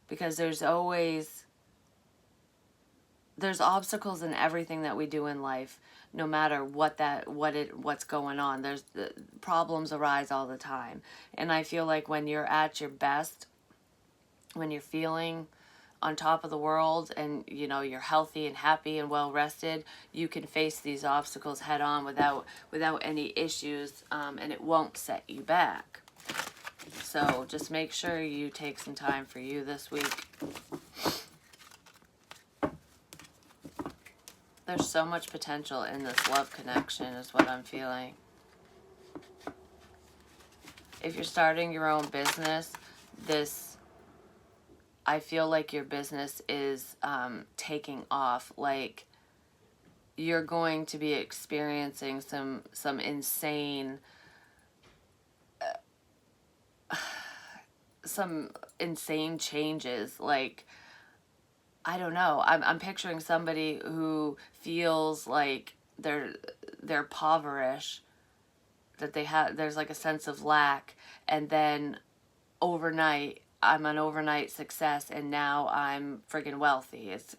Because there's obstacles in everything that we do in life, no matter what's going on. There's problems arise all the time. And I feel like when you're at your best, when you're feeling on top of the world, and you're healthy and happy and well rested, you can face these obstacles head on without any issues, and it won't set you back. So just make sure you take some time for you this week. There's so much potential in this love connection, is what I'm feeling. If you're starting your own business, I feel like your business is taking off. Like, you're going to be experiencing some insane changes. Like, I don't know. I'm picturing somebody who feels like they're impoverished, that there's like a sense of lack, and then overnight I'm an overnight success, and now I'm friggin' wealthy. It's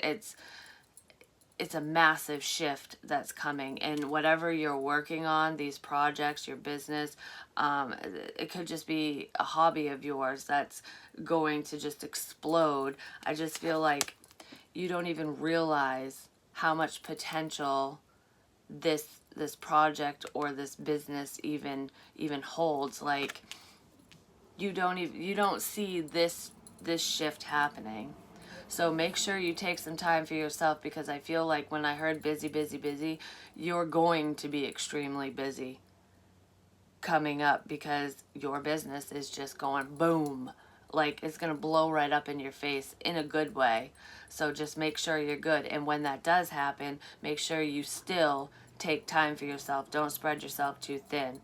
a massive shift that's coming, and whatever you're working on, these projects, your business, it could just be a hobby of yours that's going to just explode. I just feel like you don't even realize how much potential this project or this business even holds. Like, you don't see this shift happening. So make sure you take some time for yourself, because I feel like when I heard busy, busy, busy, you're going to be extremely busy coming up, because your business is just going boom. Like, it's going to blow right up in your face in a good way. So just make sure you're good. And when that does happen, make sure you still take time for yourself. Don't spread yourself too thin.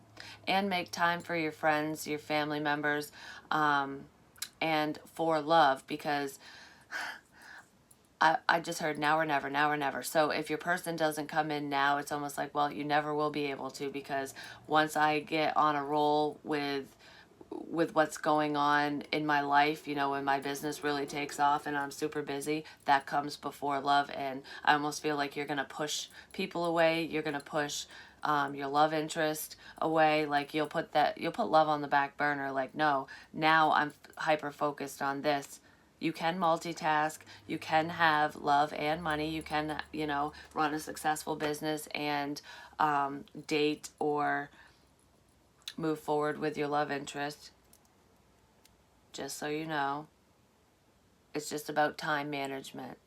And make time for your friends, your family members, and for love, because I just heard now or never, now or never. So if your person doesn't come in now, it's almost like, well, you never will be able to, because once I get on a roll with what's going on in my life, you know, when my business really takes off and I'm super busy, that comes before love. And I almost feel like you're going to push people away. You're going to push your love interest away. Like, you'll put love on the back burner. Like, no, now I'm hyper focused on this. You can multitask. You can have love and money. You can, you know, run a successful business and date or move forward with your love interest. Just so you know, it's just about time management.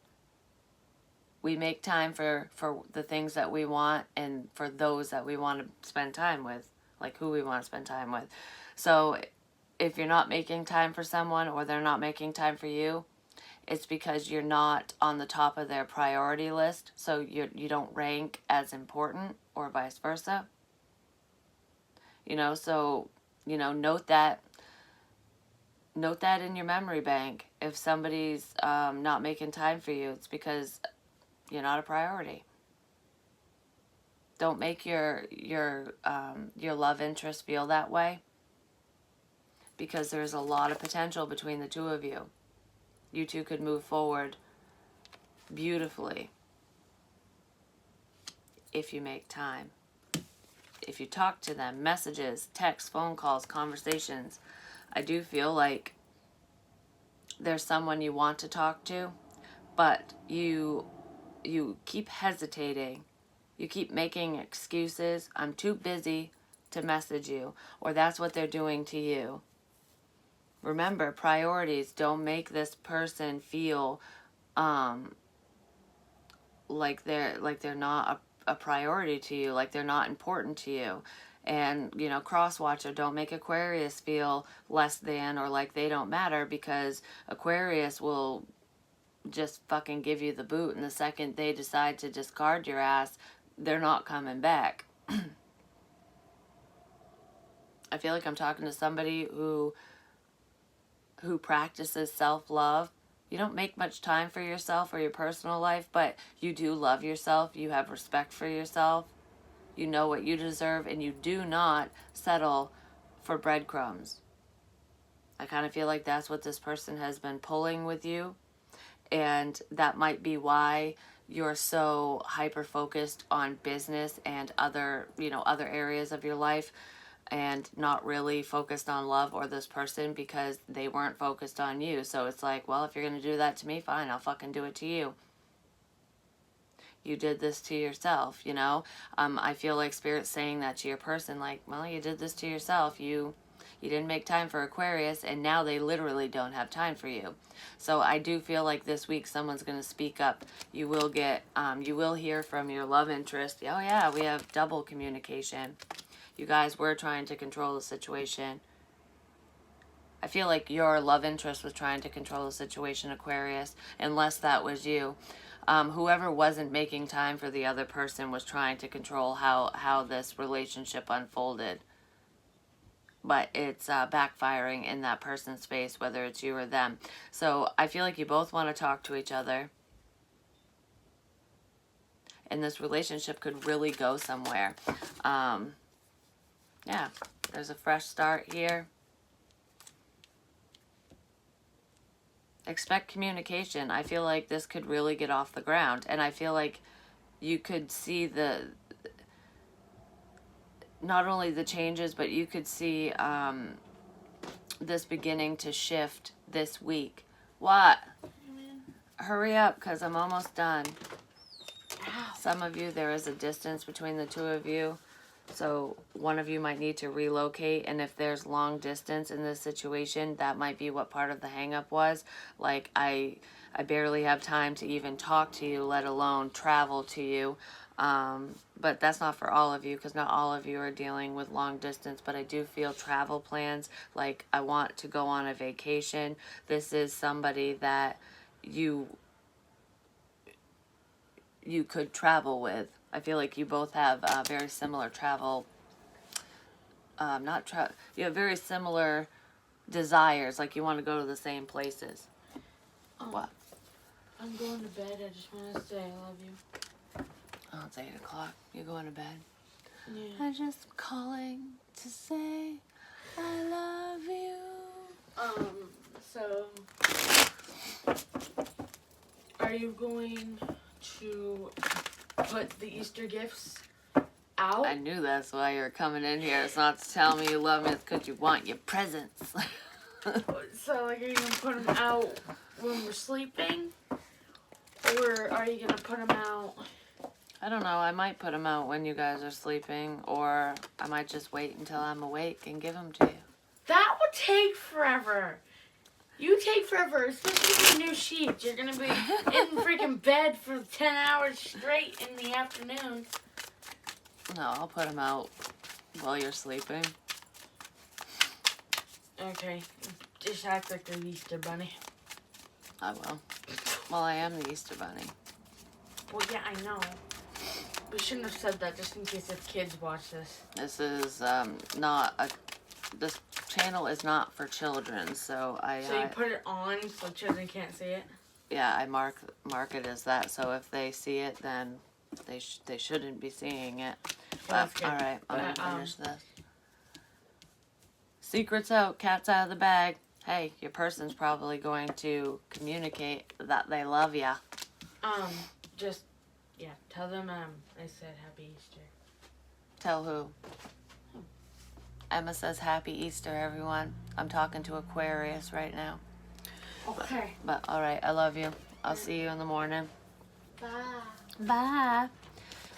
We make time for the things that we want, and for those that we want to spend time with, like who we want to spend time with. So if you're not making time for someone, or they're not making time for you, it's because you're not on the top of their priority list. So you don't rank as important, or vice versa. You know, so, you know, note that in your memory bank. If somebody's not making time for you, it's because you're not a priority. Don't make your love interest feel that way, because there's a lot of potential between the two of you. You two could move forward beautifully if you make time. If you talk to them, messages, texts, phone calls, conversations. I do feel like there's someone you want to talk to, but you keep hesitating. You keep making excuses. I'm too busy to message you, or that's what they're doing to you. Remember, priorities. Don't make this person feel like they're not a priority to you, like they're not important to you. And, you know, cross-watcher, don't make Aquarius feel less than or like they don't matter, because Aquarius will just fucking give you the boot, and the second they decide to discard your ass, they're not coming back. I feel like I'm talking to somebody who practices self-love. You don't make much time for yourself or your personal life, but you do love yourself. You have respect for yourself. You know what you deserve, and you do not settle for breadcrumbs. I kind of feel like that's what this person has been pulling with you, and that might be why you're so hyper focused on business and other areas of your life, and not really focused on love or this person, because they weren't focused on you. So it's like, well, if you're going to do that to me, fine, I'll fucking do it to you. You did this to yourself, you know? I feel like Spirit's saying that to your person, like, well, you did this to yourself. You didn't make time for Aquarius, and now they literally don't have time for you. So I do feel like this week someone's going to speak up. You will get, you will hear from your love interest. Oh yeah, we have double communication. You guys were trying to control the situation. I feel like your love interest was trying to control the situation, Aquarius, unless that was you. Whoever wasn't making time for the other person was trying to control how this relationship unfolded. But it's backfiring in that person's face, whether it's you or them. So I feel like you both want to talk to each other. And this relationship could really go somewhere. Yeah, there's a fresh start here. Expect communication. I feel like this could really get off the ground. And I feel like you could see not only the changes, but you could see this beginning to shift this week. What? Hurry up, because I'm almost done. Ow. some of you, there is a distance between the two of you. So one of you might need to relocate, and if there's long distance in this situation, that might be what part of the hang up was. Like, I barely have time to even talk to you, let alone travel to you. But that's not for all of you, because not all of you are dealing with long distance, but I do feel travel plans. Like, I want to go on a vacation. This is somebody that you could travel with. I feel like you both have very similar travel, you have very similar desires, like you want to go to the same places. What? I'm going to bed. I just want to say I love you. Oh, it's 8 o'clock. You're going to bed? Yeah. I'm just calling to say I love you. So, are you going to put the Easter gifts out? I knew that's why you were coming in here. It's not to tell me you love me, it's because you want your presents. So, like, are you going to put them out when we're sleeping? Or are you going to put them out? I don't know. I might put them out when you guys are sleeping, or I might just wait until I'm awake and give them to you. That would take forever. You take forever, especially with new sheets. You're going to be in freaking bed for 10 hours straight in the afternoon. No, I'll put them out while you're sleeping. Okay. Just act like the Easter bunny. I will. Well, I am the Easter bunny. Well, yeah, I know. We shouldn't have said that just in case if kids watch this. This is this channel is not for children, so So you put it on so children can't see it? Yeah, I mark it as that, so if they see it, then they shouldn't be seeing it. But, all right, I'm going to finish this. Secret's out, cat's out of the bag. Hey, your person's probably going to communicate that they love ya. Just, yeah, tell them, I said Happy Easter. Tell who? Emma says Happy Easter, everyone. I'm talking to Aquarius right now. Okay. But all right, I love you. I'll see you in the morning. Bye. Bye.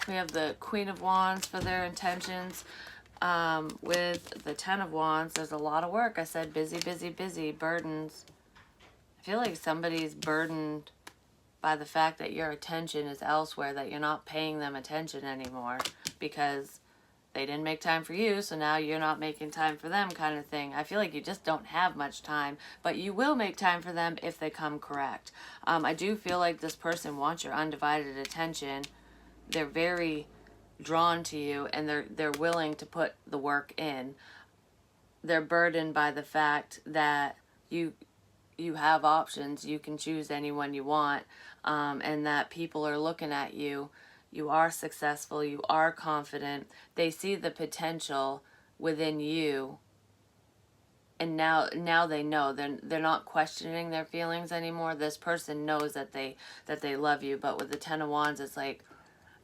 We have the Queen of Wands for their intentions. With the Ten of Wands, there's a lot of work. I said busy, busy, busy, burdens. I feel like somebody's burdened by the fact that your attention is elsewhere, that you're not paying them attention anymore because they didn't make time for you, so now you're not making time for them, kind of thing. I feel like you just don't have much time, but you will make time for them if they come correct. I do feel like this person wants your undivided attention. They're very drawn to you, and they're willing to put the work in. They're burdened by the fact that you have options. You can choose anyone you want, and that people are looking at you. You are successful. You are confident. They see the potential within you, and now they know. They're not questioning their feelings anymore. This person knows that they love you. But with the Ten of Wands, it's like,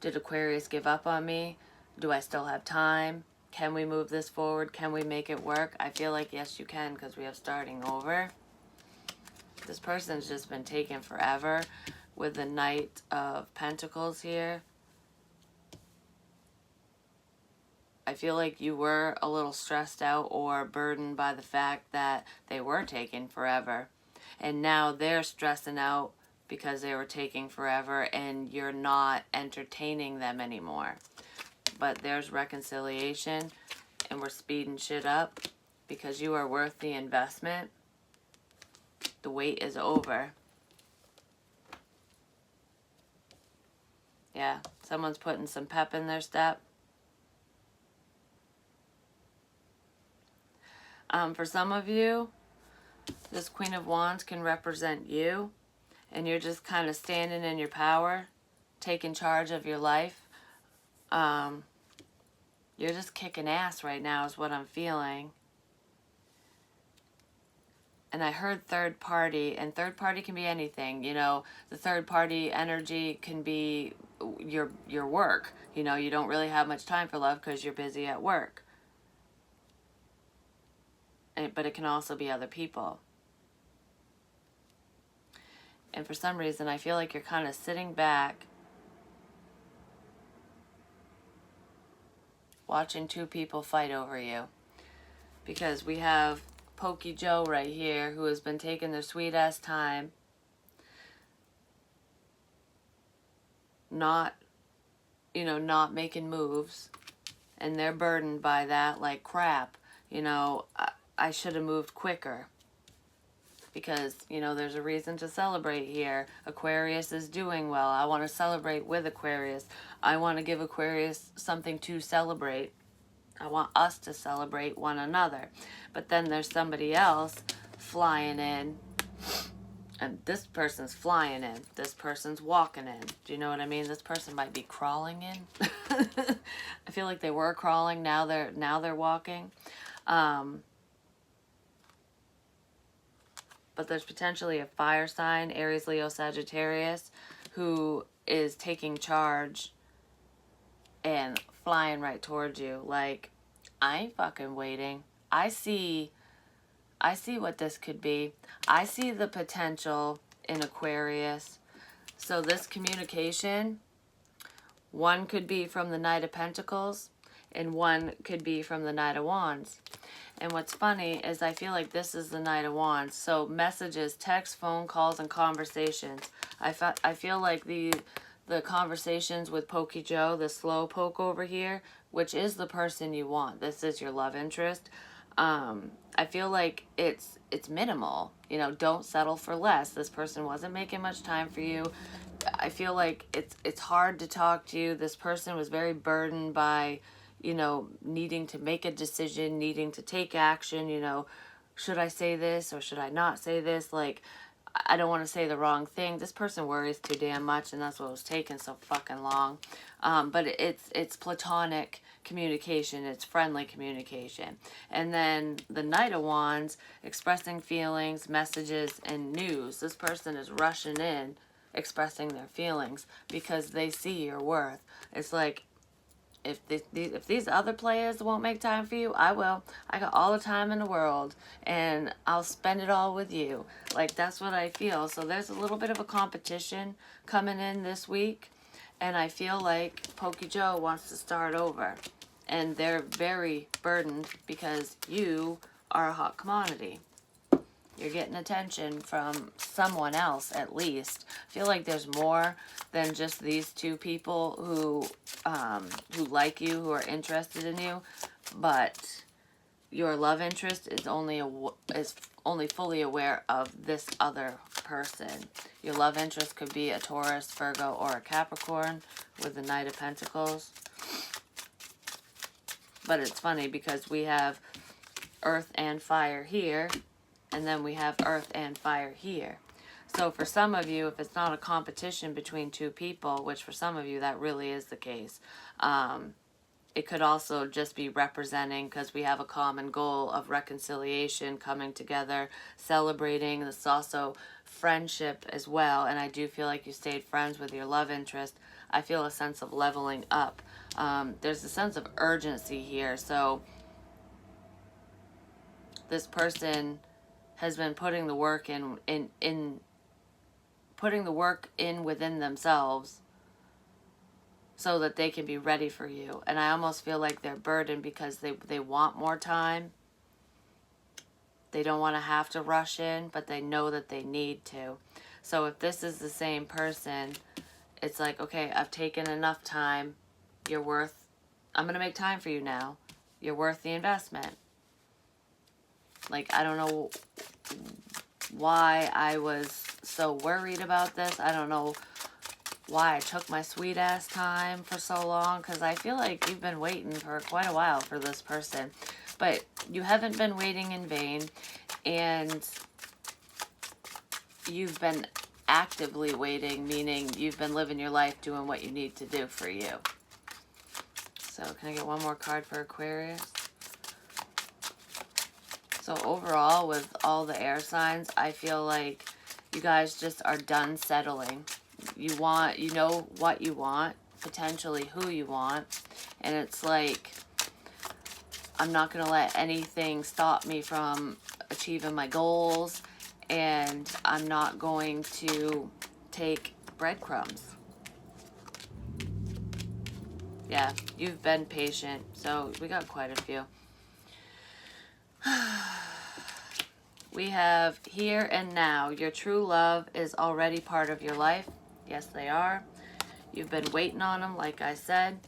did Aquarius give up on me? Do I still have time? Can we move this forward? Can we make it work? I feel like yes, you can, because we have starting over. This person's just been taking forever with the Knight of Pentacles here. I feel like you were a little stressed out or burdened by the fact that they were taking forever. And now they're stressing out because they were taking forever and you're not entertaining them anymore. But there's reconciliation, and we're speeding shit up because you are worth the investment. The wait is over. Yeah, someone's putting some pep in their step. For some of you, this Queen of Wands can represent you, and you're just kind of standing in your power, taking charge of your life. You're just kicking ass right now is what I'm feeling. And I heard third party, and third party can be anything. You know, the third party energy can be your work. You know, you don't really have much time for love because you're busy at work. But it can also be other people. And for some reason, I feel like you're kind of sitting back watching two people fight over you. Because we have Pokey Joe right here, who has been taking their sweet ass time, not making moves, and they're burdened by that, like, crap, I should have moved quicker. Because, there's a reason to celebrate here. Aquarius is doing well. I want to celebrate with Aquarius. I want to give Aquarius something to celebrate. I want us to celebrate one another. But then there's somebody else flying in. And this person's flying in. This person's walking in. Do you know what I mean? This person might be crawling in. I feel like they were crawling. Now they're walking. But there's potentially a fire sign, Aries, Leo, Sagittarius, who is taking charge and flying right towards you. Like, I ain't fucking waiting. I see what this could be. I see the potential in Aquarius. So this communication, one could be from the Knight of Pentacles, and one could be from the Knight of Wands. And what's funny is I feel like this is the Knight of Wands. So messages, text, phone calls, and conversations. I feel like the conversations with Pokey Joe, the slow poke over here, which is the person you want. This is your love interest. I feel like it's minimal. Don't settle for less. This person wasn't making much time for you. I feel like it's hard to talk to you. This person was very burdened by needing to make a decision, needing to take action, should I say this or should I not say this? Like, I don't want to say the wrong thing. This person worries too damn much, and that's what was taking so fucking long. But it's platonic communication. It's friendly communication. And then the Knight of Wands, expressing feelings, messages, and news. This person is rushing in, expressing their feelings because they see your worth. It's like, if these other players won't make time for you, I will. I got all the time in the world, and I'll spend it all with you. Like, that's what I feel. So there's a little bit of a competition coming in this week, and I feel like Pokey Joe wants to start over. And they're very burdened because you are a hot commodity. You're getting attention from someone else, at least. I feel like there's more than just these two people who like you, who are interested in you. But your love interest is only fully aware of this other person. Your love interest could be a Taurus, Virgo, or a Capricorn with the Knight of Pentacles. But it's funny because we have Earth and Fire here. And then we have Earth and Fire here. So for some of you, if it's not a competition between two people, which for some of you that really is the case, it could also just be representing, because we have a common goal of reconciliation, coming together, celebrating. This is also friendship as well. And I do feel like you stayed friends with your love interest. I feel a sense of leveling up. There's a sense of urgency here. So this person has been putting the work in within themselves so that they can be ready for you. And I almost feel like they're burdened because they want more time. They don't want to have to rush in, but they know that they need to. So if this is the same person, it's like, okay, I've taken enough time. I'm going to make time for you now. You're worth the investment. Like, I don't know why I was so worried about this. I don't know why I took my sweet ass time for so long, because I feel like you've been waiting for quite a while for this person. But you haven't been waiting in vain, and you've been actively waiting, meaning you've been living your life doing what you need to do for you. So can I get one more card for Aquarius? So overall, with all the air signs, I feel like you guys just are done settling. You know what you want, potentially who you want, and it's like, I'm not going to let anything stop me from achieving my goals, and I'm not going to take breadcrumbs. Yeah, you've been patient, so we got quite a few. We have here and now. Your true love is already part of your life. Yes, they are. You've been waiting on them, like I said.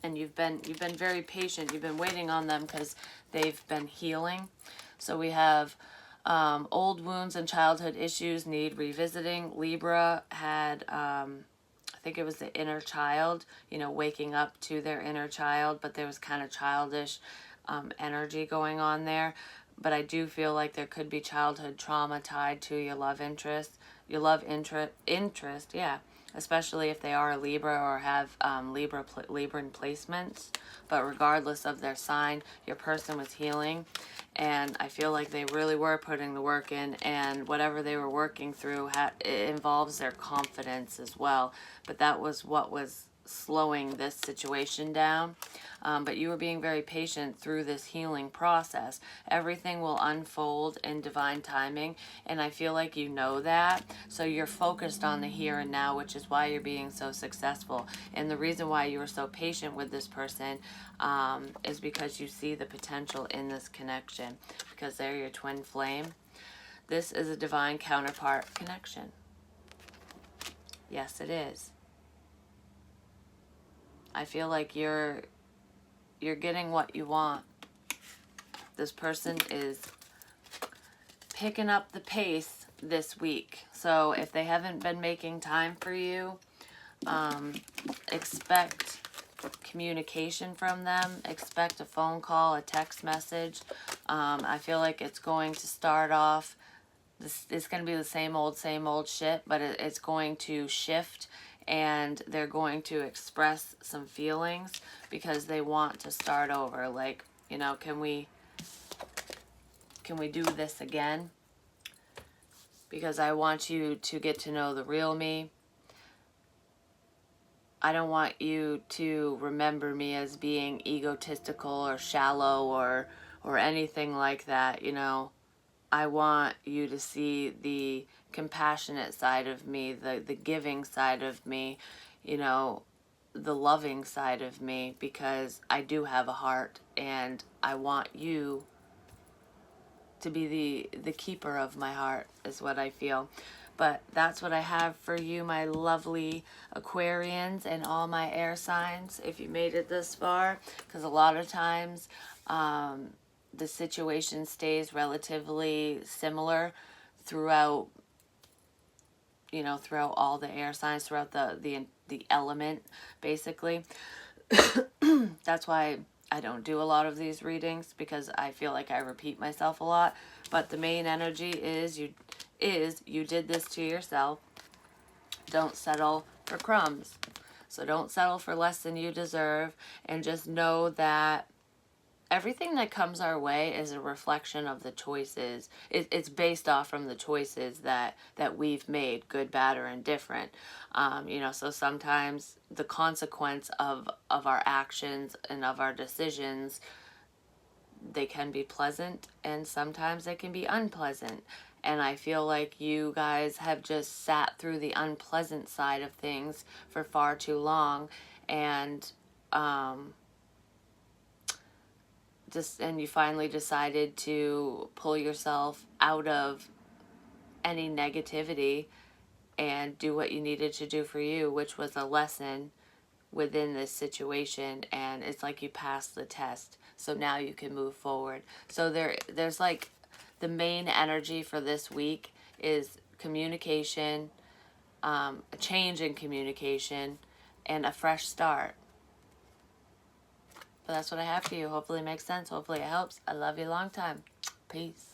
And you've been very patient. You've been waiting on them because they've been healing. So we have old wounds and childhood issues need revisiting. Libra had, I think it was the inner child, you know, waking up to their inner child, but there was kind of childish energy going on there. But I do feel like there could be childhood trauma tied to your love interest. Your love interest, yeah. Especially if they are a Libra or have Libran placements. But regardless of their sign, your person was healing. And I feel like they really were putting the work in, and whatever they were working through, it involves their confidence as well. But that was what was slowing this situation down. But you were being very patient through this healing process. Everything will unfold in divine timing, and I feel like you know that. So you're focused on the here and now, which is why you're being so successful. And the reason why you were so patient with this person is because you see the potential in this connection, because they're your twin flame. This is a divine counterpart connection. Yes, it is. I feel like you're getting what you want. This person is picking up the pace this week. So if they haven't been making time for you, expect communication from them. Expect a phone call, a text message. I feel like it's going to start off, it's going to be the same old shit, but it's going to shift, and they're going to express some feelings because they want to start over. Like, you know, can we do this again? Because I want you to get to know the real me. I don't want you to remember me as being egotistical or shallow or anything like that, you know. I want you to see the compassionate side of me, the giving side of me, you know, the loving side of me, because I do have a heart, and I want you to be the keeper of my heart, is what I feel. But that's what I have for you, my lovely Aquarians and all my air signs, if you made it this far, because a lot of times the situation stays relatively similar throughout, you know, throughout all the air signs, throughout the element, basically. That's why I don't do a lot of these readings, because I feel like I repeat myself a lot. But the main energy is you did this to yourself. Don't settle for crumbs. So don't settle for less than you deserve, and just know that everything that comes our way is a reflection of the choices. It's based off from the choices that we've made, good, bad, or indifferent. You know, so sometimes the consequence of our actions and of our decisions, they can be pleasant, and sometimes they can be unpleasant. And I feel like you guys have just sat through the unpleasant side of things for far too long, and and you finally decided to pull yourself out of any negativity and do what you needed to do for you, which was a lesson within this situation, and it's like you passed the test, so now you can move forward. So there's like, the main energy for this week is communication, a change in communication, and a fresh start. But that's what I have for you. Hopefully it makes sense. Hopefully it helps. I love you a long time. Peace.